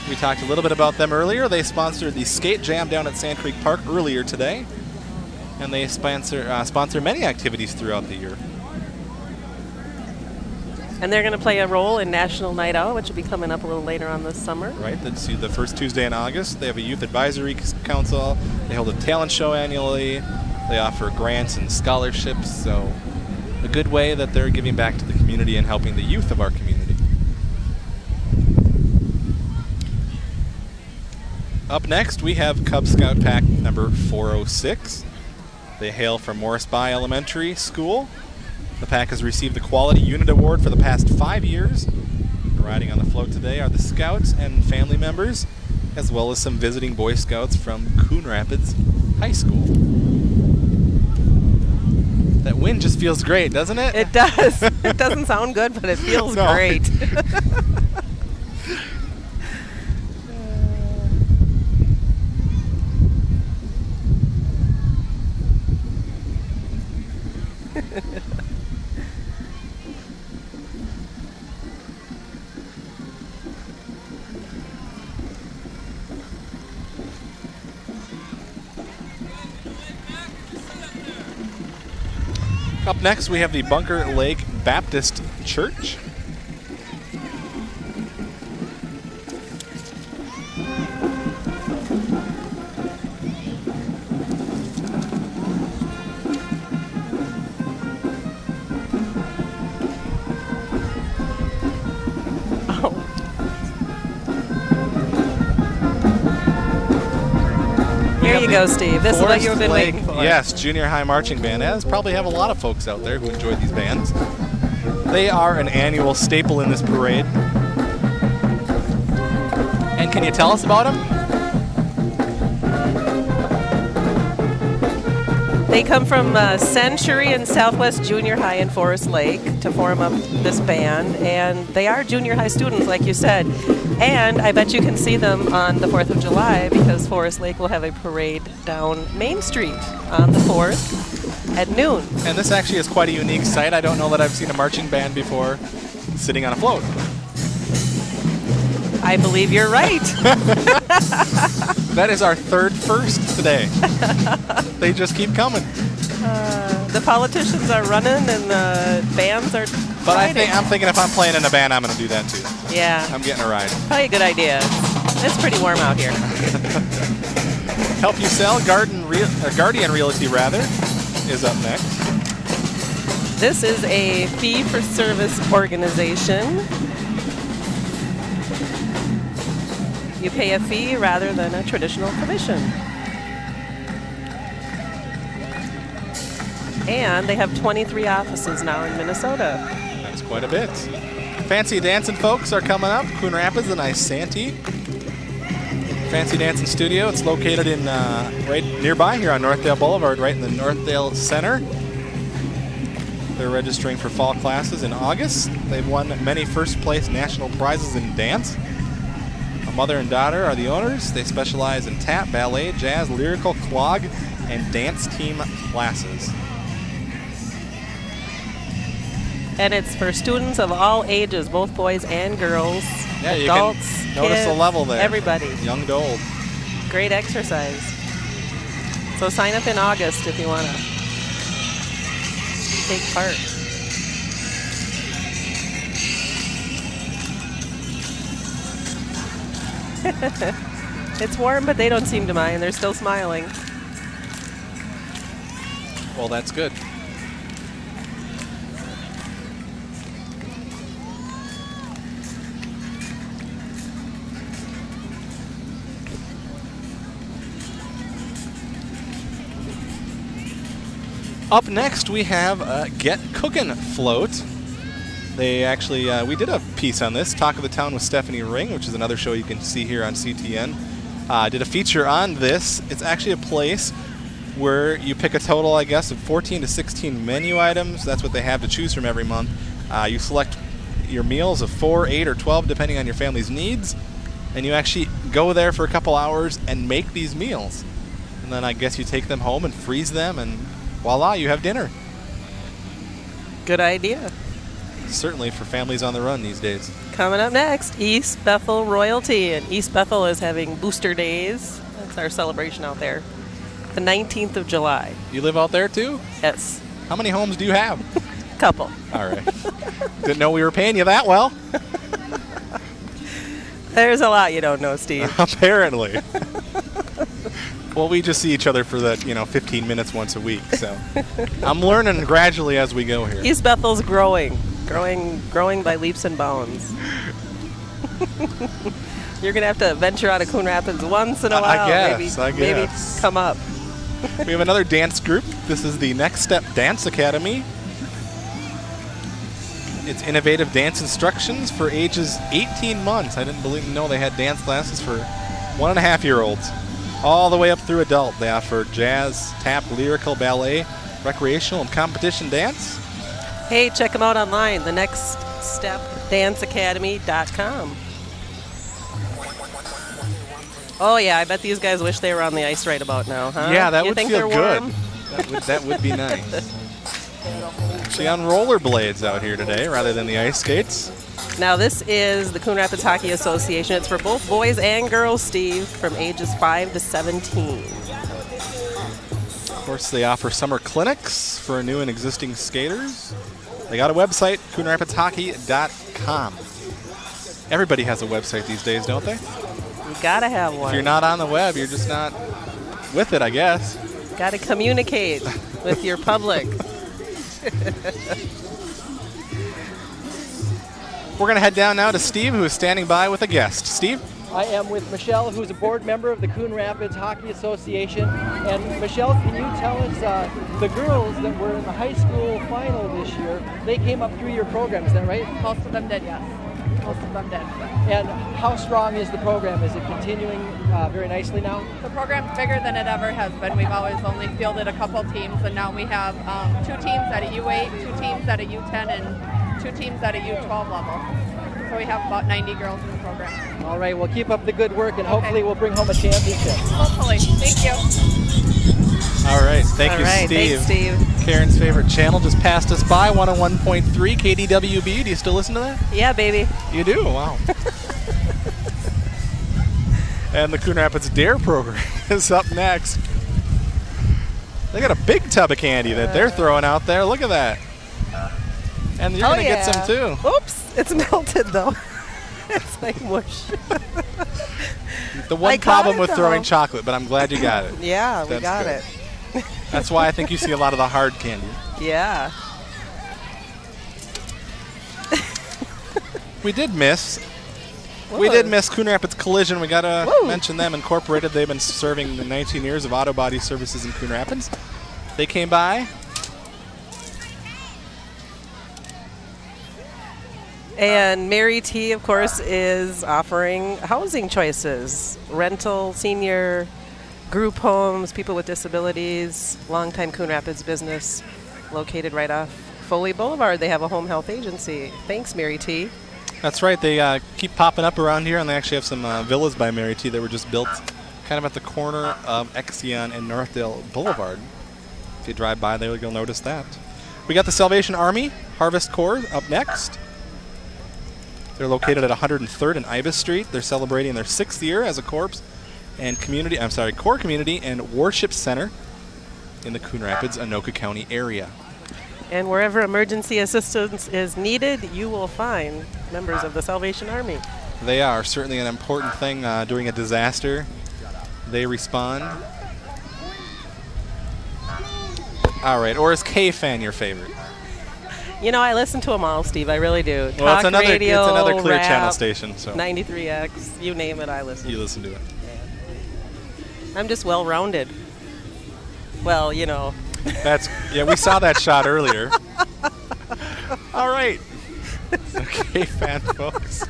We talked a little bit about them earlier. They sponsored the skate jam down at Sand Creek Park earlier today. And they sponsor many activities throughout the year. And they're going to play a role in National Night Out, which will be coming up a little later on this summer. Right, that's the first Tuesday in August. They have a youth advisory council. They hold a talent show annually. They offer grants and scholarships. So a good way that they're giving back to the community and helping the youth of our community. Up next, we have Cub Scout Pack number 406. They hail from Morris Bay Elementary School. The pack has received the Quality Unit Award for the past 5 years. Riding on the float today are the Scouts and family members, as well as some visiting Boy Scouts from Coon Rapids High School. That wind just feels great, doesn't it? It does. It doesn't sound good, but it feels great. Up next, we have the Bunker Lake Baptist Church. Here you go, Steve. This is what you've been waiting for. Yes, junior high marching band. As probably have a lot of folks out there who enjoy these bands. They are an annual staple in this parade. And can you tell us about them? They come from Century and Southwest Junior High in Forest Lake to form up this band, and they are junior high students, like you said. And I bet you can see them on the 4th of July because Forest Lake will have a parade down Main Street on the 4th at noon. And this actually is quite a unique sight. I don't know that I've seen a marching band before sitting on a float. I believe you're right. That is our third first today. They just keep coming. The politicians are running and the bands are But riding. I'm thinking if I'm playing in a band, I'm going to do that too. Yeah. I'm getting a ride. Probably a good idea. It's pretty warm out here. Help You Sell, Guardian Realty rather, is up next. This is a fee-for-service organization. You pay a fee rather than a traditional commission. And they have 23 offices now in Minnesota. That's quite a bit. Fancy Dancing folks are coming up. Coon Rapids and Isanti. Fancy Dancing Studio. It's located in right nearby here on Northdale Boulevard, right in the Northdale Center. They're registering for fall classes in August. They've won many first-place national prizes in dance. A mother and daughter are the owners. They specialize in tap, ballet, jazz, lyrical, clog, and dance team classes. And it's for students of all ages, both boys and girls, Yeah, you adults, can notice kids, the level there. everybody. Young to old. Great exercise. So sign up in August if you want to take part. It's warm, but they don't seem to mind. They're still smiling. Well, that's good. Up next, we have a Get Cookin' float. They actually, we did a piece on this, Talk of the Town with Stephanie Ring, which is another show you can see here on CTN. Did a feature on this. It's actually a place where you pick a total, I guess, of 14 to 16 menu items. That's what they have to choose from every month. You select your meals of 4, 8, or 12, depending on your family's needs, and you actually go there for a couple hours and make these meals. And then I guess you take them home and freeze them, and voila, you have dinner. Good idea. Certainly for families on the run these days. Coming up next, East Bethel Royalty. And East Bethel is having Booster Days. That's our celebration out there. The 19th of July. You live out there too? Yes. How many homes do you have? Couple. All right. Didn't know we were paying you that well. There's a lot you don't know, Steve. Apparently. Well, we just see each other for that, 15 minutes once a week. So I'm learning gradually as we go here. East Bethel's growing by leaps and bounds. You're gonna have to venture out of Coon Rapids once in a while. I guess. Maybe come up. We have another dance group. This is the Next Step Dance Academy. It's innovative dance instructions for ages 18 months. I didn't know they had dance classes for 1.5-year-olds. All the way up through adult. They offer jazz, tap, lyrical, ballet, recreational, and competition dance. Hey, check them out online, thenextstepdanceacademy.com. Oh, yeah, I bet these guys wish they were on the ice right about now, huh? Yeah, that you would think feel they're good. warm? That would be nice. Actually on rollerblades out here today rather than the ice skates. Now, this is the Coon Rapids Hockey Association. It's for both boys and girls, Steve, from ages 5 to 17. Of course, they offer summer clinics for new and existing skaters. They got a website, coonrapidshockey.com. Everybody has a website these days, don't they? You gotta have one. If you're not on the web, you're just not with it, I guess. Gotta communicate with your public. We're going to head down now to Steve, who is standing by with a guest. Steve? I am with Michelle, who's a board member of the Coon Rapids Hockey Association. And Michelle, can you tell us, the girls that were in the high school final this year, they came up through your program, is that right? Most of them did, yes. Most of them did. And how strong is the program? Is it continuing very nicely now? The program's bigger than it ever has been. We've always only fielded a couple teams, and now we have 2 teams at a U8, 2 teams at a U10, and 2 teams at a U12 level. So we have about 90 girls in the program. All right, well, keep up the good work, and hopefully we'll bring home a championship. Hopefully. Thank you. All right, thank you, Steve. Thanks, Steve. Karen's favorite channel just passed us by, 101.3 KDWB. Do you still listen to that? Yeah, baby. You do? Wow. And the Coon Rapids Dare program is up next. They got a big tub of candy that they're throwing out there. Look at that. And you're going to get some too. Oops, it's melted though. It's like mush. The one problem with throwing chocolate, but I'm glad you got it. Yeah, we got it. That's why I think you see a lot of the hard candy. Yeah. We did miss Coon Rapids Collision. We got to mention them. Incorporated. They've been serving 19 years of auto body services in Coon Rapids. They came by. And Mary T, of course, is offering housing choices, rental, senior, group homes, people with disabilities, longtime Coon Rapids business located right off Foley Boulevard. They have a home health agency. Thanks, Mary T. That's right. They keep popping up around here, and they actually have some villas by Mary T that were just built kind of at the corner of Exeon and Northdale Boulevard. If you drive by there, you'll notice that. We got the Salvation Army Harvest Corps up next. They're located at 103rd and Ibis Street. They're celebrating their 6th year as a corps and Corps Community and Warship Center in the Coon Rapids, Anoka County area. And wherever emergency assistance is needed, you will find members of the Salvation Army. They are certainly an important thing during a disaster. They respond. All right, or is K-Fan your favorite? You know, I listen to them all, Steve. I really do. Well, Talk radio, it's another Clear rap, Channel station. So 93X, you name it, I listen. You listen to it. I'm just well-rounded. Well, you know. We saw that shot earlier. All right. Okay, fan folks.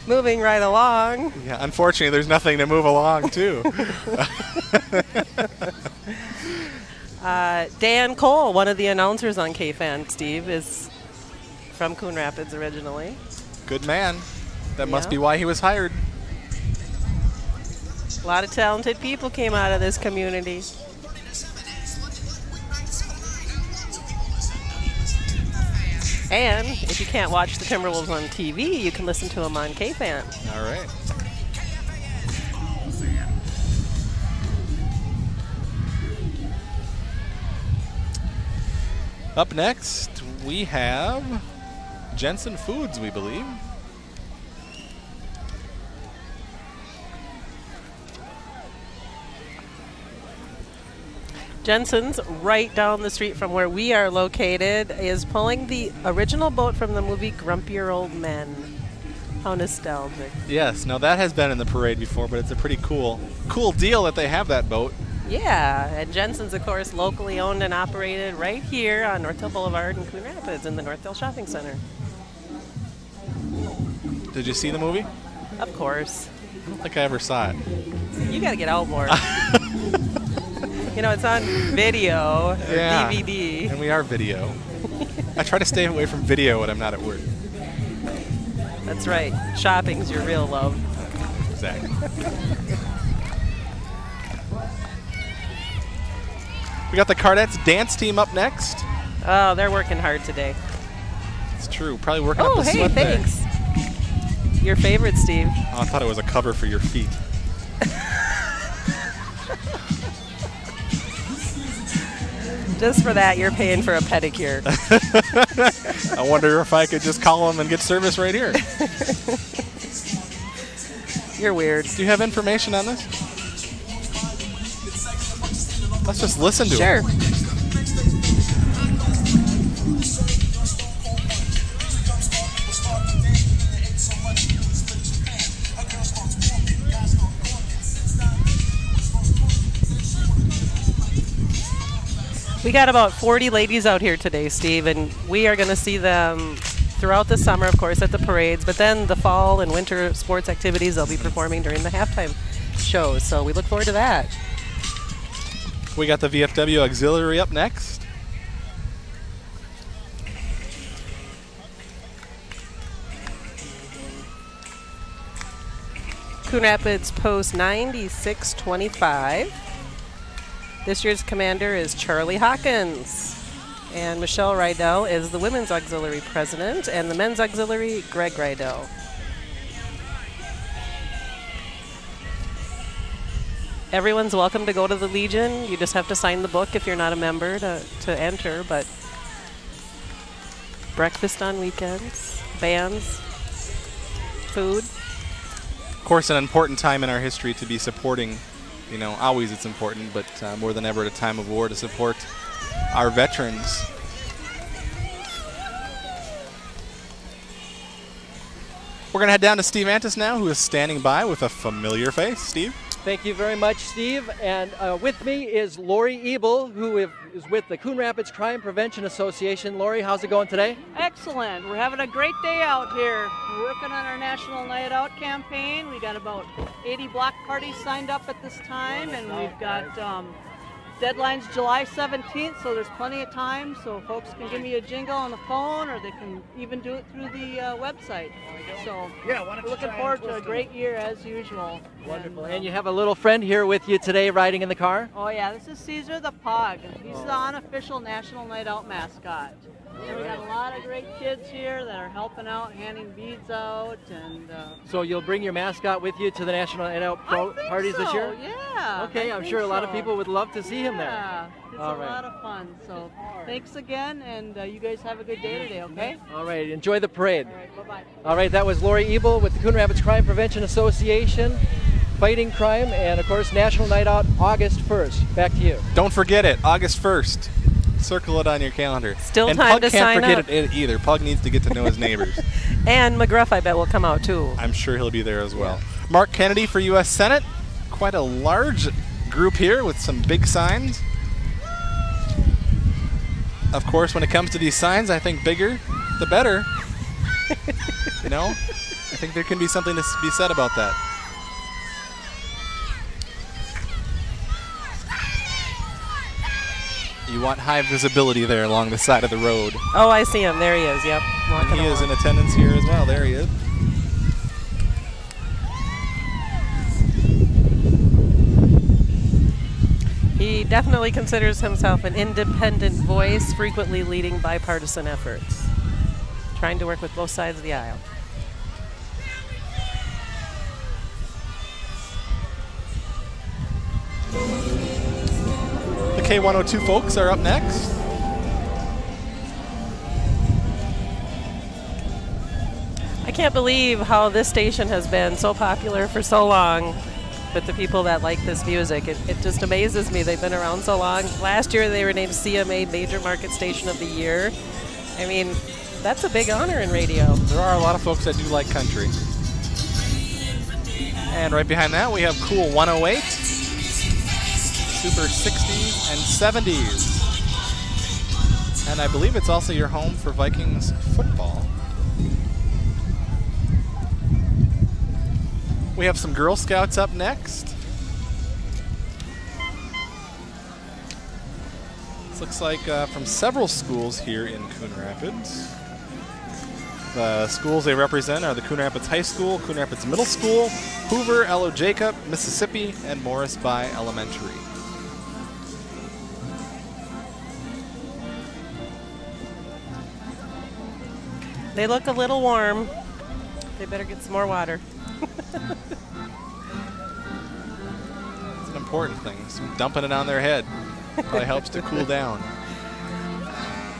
Moving right along. Yeah, unfortunately, there's nothing to move along to. Dan Cole, one of the announcers on K-Fan, Steve, is from Coon Rapids originally. Good man. That must be why he was hired. A lot of talented people came out of this community. And if you can't watch the Timberwolves on TV, you can listen to them on K-Fan. All right. Up next, we have Jensen Foods, we believe. Jensen's, right down the street from where we are located, is pulling the original boat from the movie Grumpier Old Men. How nostalgic. Yes, now that has been in the parade before, but it's a pretty cool deal that they have that boat. Yeah, and Jensen's, of course, locally owned and operated right here on Northdale Boulevard in Coon Rapids in the Northdale Shopping Center. Did you see the movie? Of course. I don't think I ever saw it. You got to get out more. You know, it's on video or DVD. And we are video. I try to stay away from video when I'm not at work. That's right. Shopping's your real love. Exactly. We got the Cardettes dance team up next. Oh, they're working hard today. It's true. Probably working up the hey, sweat there. Thanks. Your favorite, Steve. Oh, I thought it was a cover for your feet. Just for that, you're paying for a pedicure. I wonder if I could just call them and get service right here. You're weird. Do you have information on this? Let's just listen to it. Sure. We got about 40 ladies out here today, Steve, and we are going to see them throughout the summer, of course, at the parades, but then the fall and winter sports activities they'll be performing during the halftime shows, so we look forward to that. We got the VFW Auxiliary up next. Coon Rapids Post 9625. This year's commander is Charlie Hawkins. And Michelle Rydell is the Women's Auxiliary President, and the Men's Auxiliary, Greg Rydell. Everyone's welcome to go to the Legion. You just have to sign the book if you're not a member to enter, but breakfast on weekends, bands, food. Of course, an important time in our history to be supporting, you know, always it's important, but more than ever at a time of war to support our veterans. We're going to head down to Steve Antis now, who is standing by with a familiar face. Steve? Thank you very much, Steve. And with me is Lori Ebel, who is with the Coon Rapids Crime Prevention Association. Lori, how's it going today? Excellent. We're having a great day out here. We're working on our National Night Out campaign. We got about 80 block parties signed up at this time, and we've got deadline's July 17th, so there's plenty of time. So folks can give me a jingle on the phone, or they can even do it through the website. So Yeah, why don't we're you looking try forward and to a twist great year as usual. Wonderful. And you have a little friend here with you today riding in the car? Oh yeah, this is Caesar the Pug. He's the unofficial National Night Out mascot. And we got a lot of great kids here that are helping out, handing beads out, and So you'll bring your mascot with you to the National Night Out parties this year? Yeah. Okay, I'm sure a lot of people would love to see him there. Yeah, it's All a right. lot of fun. So thanks again, and you guys have a good day today, okay? All right, enjoy the parade. All right, bye-bye. All right, that was Lori Ebel with the Coon Rapids Crime Prevention Association, fighting crime, and of course, National Night Out, August 1st. Back to you. Don't forget it, August 1st. Circle it on your calendar. Still and time Pug to can't sign forget up. it either. Pug needs to get to know his neighbors. And McGruff, I bet, will come out too. I'm sure he'll be there as well. Mark Kennedy for U.S. Senate. Quite a large group here with some big signs. Of course, when it comes to these signs, I think bigger, the better. You know? I think there can be something to be said about that. You want high visibility there along the side of the road. Oh, I see him. There he is. Yep. And he is in attendance here as well. There he is. He definitely considers himself an independent voice, frequently leading bipartisan efforts, trying to work with both sides of the aisle. The K102 folks are up next. I can't believe how this station has been so popular for so long with the people that like this music. It just amazes me. They've been around so long. Last year they were named CMA Major Market Station of the Year. I mean, that's a big honor in radio. There are a lot of folks that do like country. And right behind that we have Cool 108, Super 60s and 70s. And I believe it's also your home for Vikings football. We have some Girl Scouts up next. This looks like from several schools here in Coon Rapids. The schools they represent are the Coon Rapids High School, Coon Rapids Middle School, Hoover, Elo Jacob, Mississippi, and Morris By Elementary. They look a little warm. They better get some more water. It's an important thing. So dumping it on their head probably helps to cool down.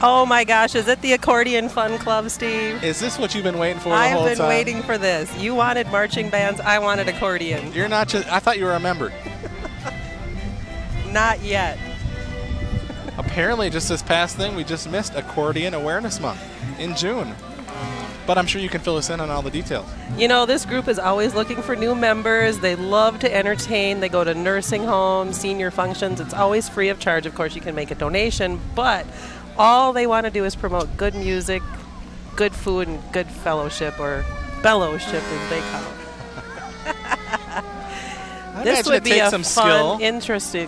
Oh my gosh, is it the Accordion Fun Club, Steve? Is this what you've been waiting for the I've whole been time? waiting for this. You wanted marching bands, I wanted accordion. You're not just, I thought you were a member. Not yet. Apparently just this past thing, we just missed Accordion Awareness Month in June. But I'm sure you can fill us in on all the details. You know, this group is always looking for new members. They love to entertain. They go to nursing homes, senior functions. It's always free of charge. Of course, you can make a donation, but all they want to do is promote good music, good food, and good fellowship, or fellowship as they call it. This would be a fun, interesting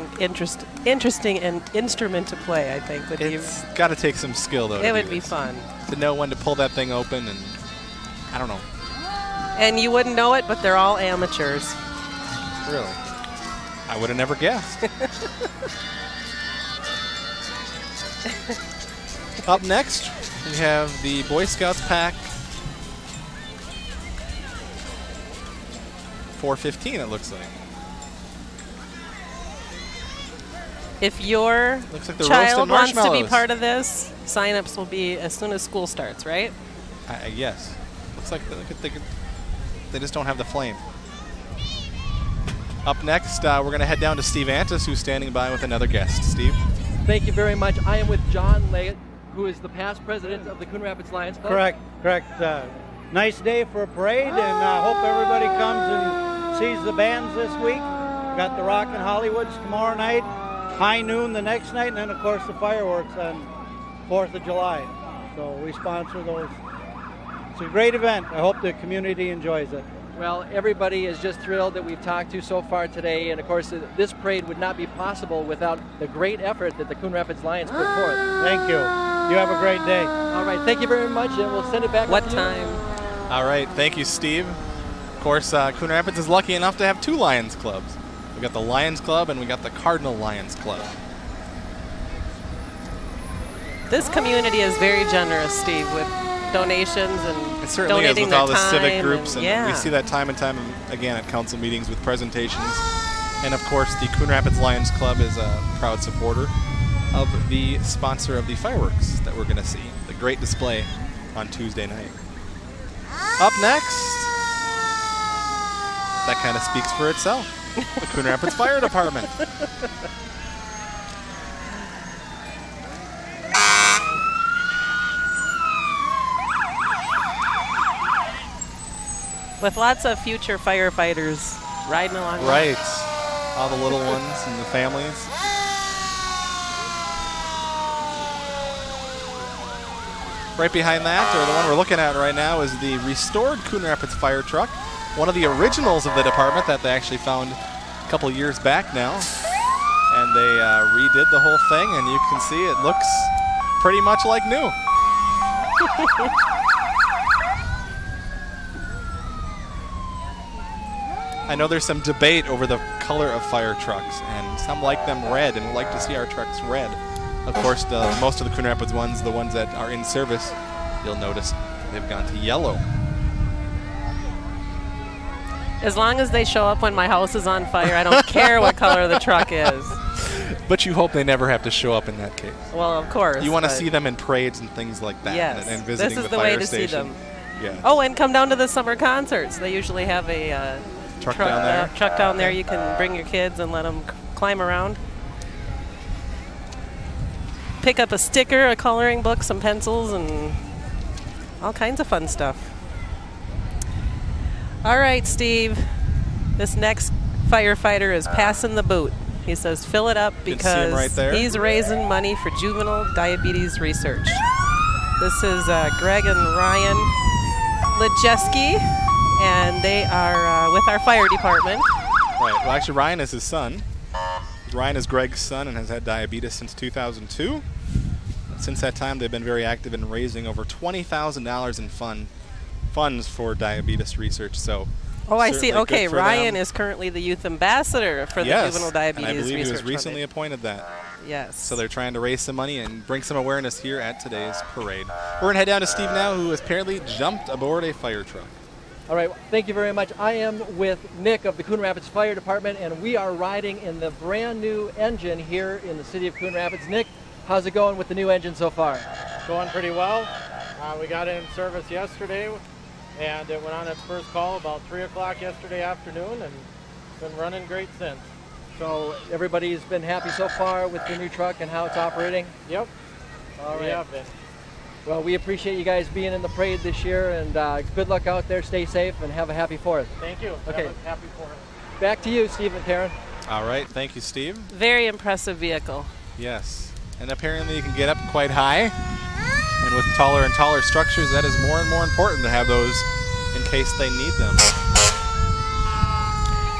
and instrument to play, I think. It's got to take some skill, though. It would be fun. To know when to pull that thing open, and I don't know. And you wouldn't know it, but they're all amateurs. Really? I would have never guessed. Up next, we have the Boy Scouts Pack 415, it looks like. If your Looks like the child roasted wants to be marshmallows. part of this, sign-ups will be as soon as school starts, right? Yes. Looks like they just don't have the flame. Up next, we're going to head down to Steve Antis, who's standing by with another guest. Steve? Thank you very much. I am with John Leggett, who is the past president of the Coon Rapids Lions Club. Correct. Nice day for a parade, and I hope everybody comes and sees the bands this week. Got the Rockin' Hollywoods tomorrow night, high noon the next night, and then, of course, the fireworks on 4th of July. So we sponsor those. It's a great event. I hope the community enjoys it. Well, everybody is just thrilled that we've talked to so far today, and of course this parade would not be possible without the great effort that the Coon Rapids Lions put forth. Thank you. You have a great day. All right, thank you very much, and we'll send it back. What with you. time? All right, thank you, Steve. Of course, Coon Rapids is lucky enough to have 2 Lions clubs. We got the Lions Club and we got the Cardinal Lions Club. This community is very generous, Steve, with donations and It certainly is donating with their all the civic time groups, and yeah. we see that time and time again at council meetings with presentations. And of course, the Coon Rapids Lions Club is a proud supporter of the sponsor of the fireworks that we're going to see, the great display on Tuesday night. Up next, that kind of speaks for itself, the Coon Rapids Fire Department. With lots of future firefighters riding along. Right. All the little ones and the families. Right behind that, or the one we're looking at right now, is the restored Coon Rapids fire truck. One of the originals of the department that they actually found a couple years back now. And they redid the whole thing, and you can see it looks pretty much like new. I know there's some debate over the color of fire trucks, and some like them red and would like to see our trucks red. Of course, most of the Coon Rapids ones, the ones that are in service, you'll notice they've gone to yellow. As long as they show up when my house is on fire, I don't care what color the truck is. But you hope they never have to show up in that case. Well, of course. You want to see them in parades and things like that. Yes, and visiting this is the the way fire to station. see them. Yeah. Oh, and come down to the summer concerts. They usually have a truck down there. Truck down there. You can bring your kids and let them climb around. Pick up a sticker, a coloring book, some pencils, and all kinds of fun stuff. All right, Steve. This next firefighter is passing the boot. He says fill it up You can see him right because there. he's raising money for juvenile diabetes research. This is Greg and Ryan Lejeski, and they are with our fire department. Right. Well, actually, Ryan is his son. Ryan is Greg's son and has had diabetes since 2002. Since that time, they've been very active in raising over $20,000 in funds for diabetes research. So. Oh, I see. certainly Okay, good for Ryan them. is currently the youth ambassador for the Yes, juvenile diabetes and I believe research he was recently Foundation. appointed that. Yes. So they're trying to raise some money and bring some awareness here at today's parade. We're going to head down to Steve now, who has apparently jumped aboard a fire truck. All right, thank you very much. I am with Nick of the Coon Rapids Fire Department, and we are riding in the brand new engine here in the city of Coon Rapids. Nick, how's it going with the new engine so far? Going pretty well. We got it in service yesterday, and it went on its first call about 3 o'clock yesterday afternoon, and been running great since. So everybody's been happy so far with the new truck and how it's operating? Yep. All right. We have been. Well, we appreciate you guys being in the parade this year, and good luck out there. Stay safe and have a happy 4th. Thank you. Okay. Have a happy 4th. Back to you, Steve and Karen. All right. Thank you, Steve. Very impressive vehicle. Yes. And apparently you can get up quite high. And with taller and taller structures, that is more and more important to have those in case they need them.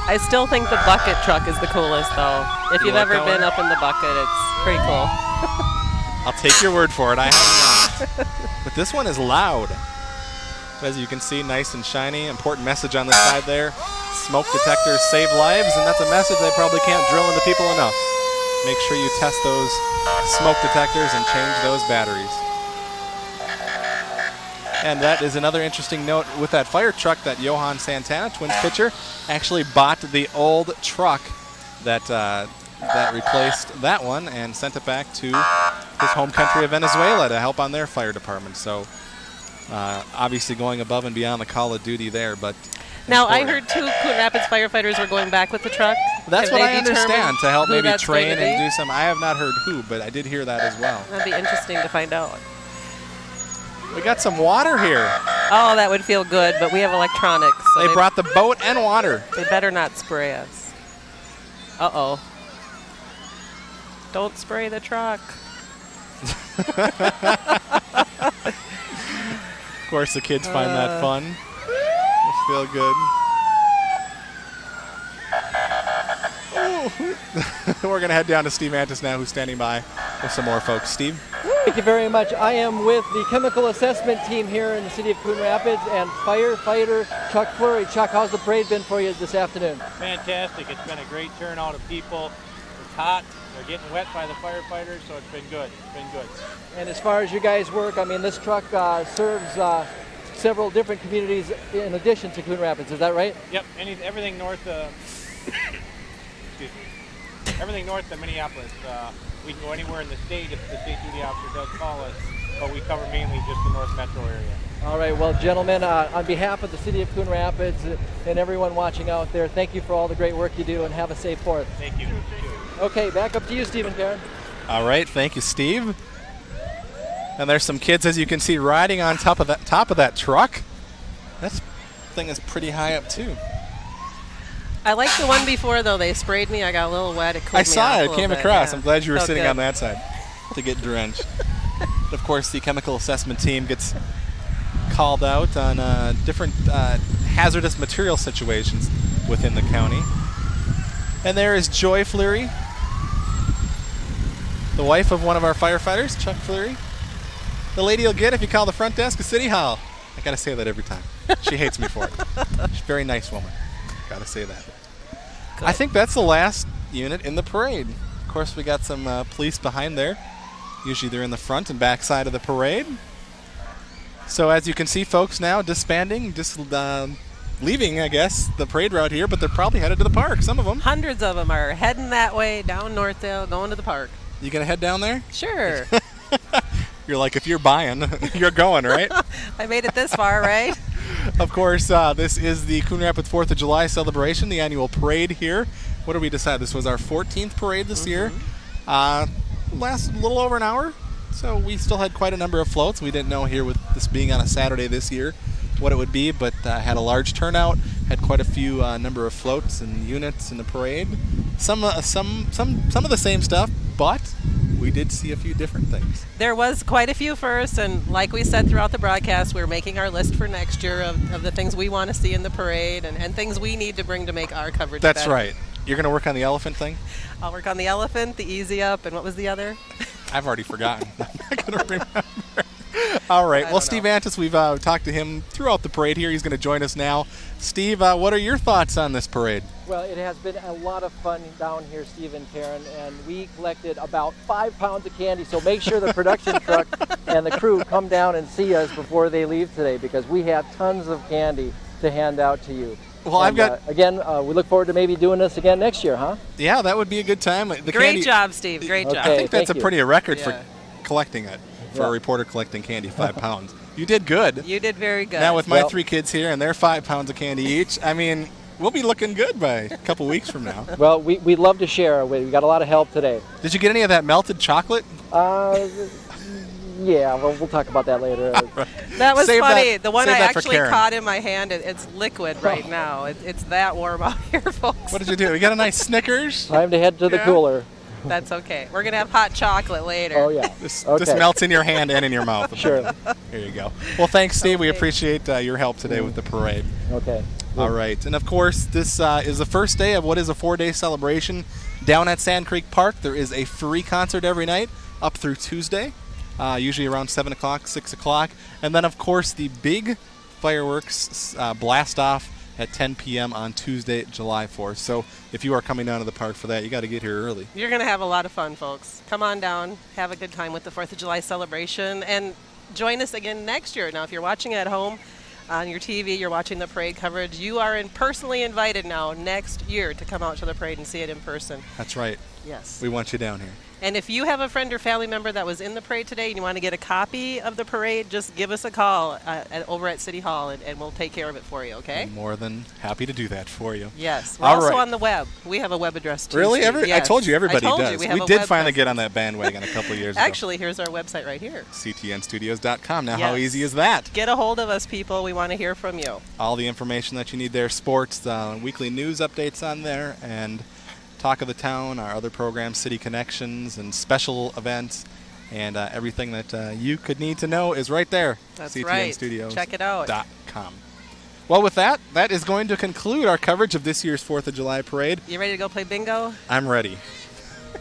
I still think the bucket truck is the coolest, though. If you've like ever that been one? up in the bucket, it's pretty cool. I'll take your word for it. I have not. But this one is loud. As you can see, nice and shiny. Important message on the side there. Smoke detectors save lives, and that's a message they probably can't drill into people enough. Make sure you test those smoke detectors and change those batteries. And that is another interesting note with that fire truck that Johan Santana, Twins pitcher, actually bought the old truck that that replaced that one and sent it back to his home country of Venezuela to help on their fire department. So obviously going above and beyond the call of duty there. But Now, I heard 2 Coon Rapids firefighters were going back with the truck. that's Have what they I understand, determined to help who maybe that's going train to and be? do some. I have not heard who, but I did hear that as well. That'd be interesting to find out. We got some water here. Oh, that would feel good, but we have electronics. So They brought the boat and water. They better not spray us. Uh-oh. Don't spray the truck. Of course, the kids find that fun. Must feel good. we're going to head down to Steve Antis now, who's standing by with some more folks. Steve? Thank you very much. I am with the chemical assessment team here in the city of Coon Rapids and firefighter Chuck Fleury. Chuck, how's the parade been for you this afternoon? Fantastic. It's been a great turnout of people. It's hot. They're getting wet by the firefighters, so it's been good. It's been good. And as far as you guys work, I mean, this truck serves several different communities in addition to Coon Rapids. Is that right? Yep. Everything north of everything north of Minneapolis. We can go anywhere in the state if the state duty officer does call us, but we cover mainly just the North Metro area. All right, well, gentlemen, on behalf of the city of Coon Rapids and everyone watching out there, thank you for all the great work you do, and have a safe 4th. Thank you. Okay, back up to you, Steve and Karen. All right, thank you, Steve. And there's some kids, as you can see, riding on top of that truck. That thing is pretty high up, too. I like the one before, though. They sprayed me. I got a little wet. It cooled I me saw off it. a It little came bit, across. yeah. I'm glad you were Felt sitting good. on that side to get drenched. Of course, the chemical assessment team gets called out on different hazardous material situations within the county. And there is Joy Fleury, the wife of one of our firefighters, Chuck Fleury. The lady you'll get if you call the front desk of City Hall. I gotta say that every time. She hates me for it. She's a very nice woman. Gotta say that. Good. I think that's the last unit in the parade. Of course, we got some police behind there. Usually they're in the front and back side of the parade. So as you can see, folks now disbanding, leaving, I guess, the parade route here, but they're probably headed to the park, some of them. Hundreds of them are heading that way, down Northdale, going to the park. You gonna head down there? Sure. You're like, if you're buying, you're going, right? I made it this far, right? Of course, this is the Coon Rapids 4th of July celebration, the annual parade here. What did we decide? This was our 14th parade this year. Lasted a little over an hour, so we still had quite a number of floats. We didn't know here with this being on a Saturday this year what it would be, but had a large turnout, had quite a few number of floats and units in the parade. Some of the same stuff, but we did see a few different things. There was quite a few first, and like we said throughout the broadcast, we're making our list for next year of the things we want to see in the parade and things we need to bring to make our coverage That's better. right. You're going to work on the elephant thing? I'll work on the elephant, the easy up, and what was the other? I've already forgotten. I'm not going to remember. All right. Well, Steve Antis, we've talked to him throughout the parade here. He's going to join us now. Steve, what are your thoughts on this parade? Well, it has been a lot of fun down here, Steve and Karen, and we collected about 5 pounds of candy, so make sure the production truck and the crew come down and see us before they leave today, because we have tons of candy to hand out to you. Well, and, we look forward to maybe doing this again next year, huh? Yeah, that would be a good time. Great job, Steve. Great job. I think that's a record for collecting it, for a reporter collecting candy, 5 pounds. You did good. You did very good. Now with my 3 kids here and their 5 pounds of candy each, I mean, we'll be looking good by a couple weeks from now. Well, we'd love to share. We got a lot of help today. Did you get any of that melted chocolate? Yeah, well, we'll talk about that later. That was funny. The one I that actually caught in my hand, it's liquid right now. It's that warm out here, folks. What did you do? We got a nice Snickers? Time to head to the cooler. That's okay. We're going to have hot chocolate later. Oh, yeah. This melts in your hand and in your mouth. Sure. Here you go. Well, thanks, Steve. We appreciate your help today with the parade. Okay. All right. And, of course, this is the first day of what is a 4-day celebration down at Sand Creek Park. There is a free concert every night up through Tuesday, usually around 7 o'clock, 6 o'clock. And then, of course, the big fireworks blast off at 10 p.m. on Tuesday, July 4th. So if you are coming down to the park for that, you got to get here early. You're going to have a lot of fun, folks. Come on down, have a good time with the 4th of July celebration, and join us again next year. Now, if you're watching at home on your TV, you're watching the parade coverage, you are personally invited now next year to come out to the parade and see it in person. That's right. Yes. We want you down here. And if you have a friend or family member that was in the parade today and you want to get a copy of the parade, just give us a call over at City Hall, and we'll take care of it for you, okay? I'm more than happy to do that for you. Yes. We're also on the web. We have a web address, too. Really? Yes. I told you everybody I told does. You, we did finally get on that bandwagon a couple of years ago. Actually, here's our website right here. ctnstudios.com. Now, how easy is that? Get a hold of us, people. We want to hear from you. All the information that you need there, sports, weekly news updates on there, and Talk of the Town, our other programs, City Connections, and special events, and everything that you could need to know is right there. That's CTN right. Studios. Check it out. .com. Well, with that is going to conclude our coverage of this year's 4th of July parade. You ready to go play bingo? I'm ready.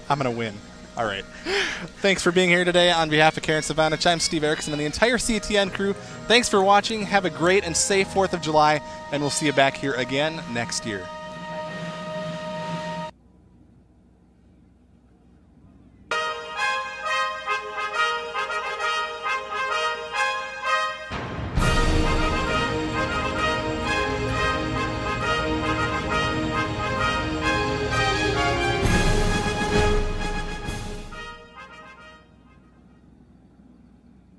I'm going to win. All right. Thanks for being here today. On behalf of Karen Savanich, I'm Steve Erickson and the entire CTN crew. Thanks for watching. Have a great and safe 4th of July, and we'll see you back here again next year.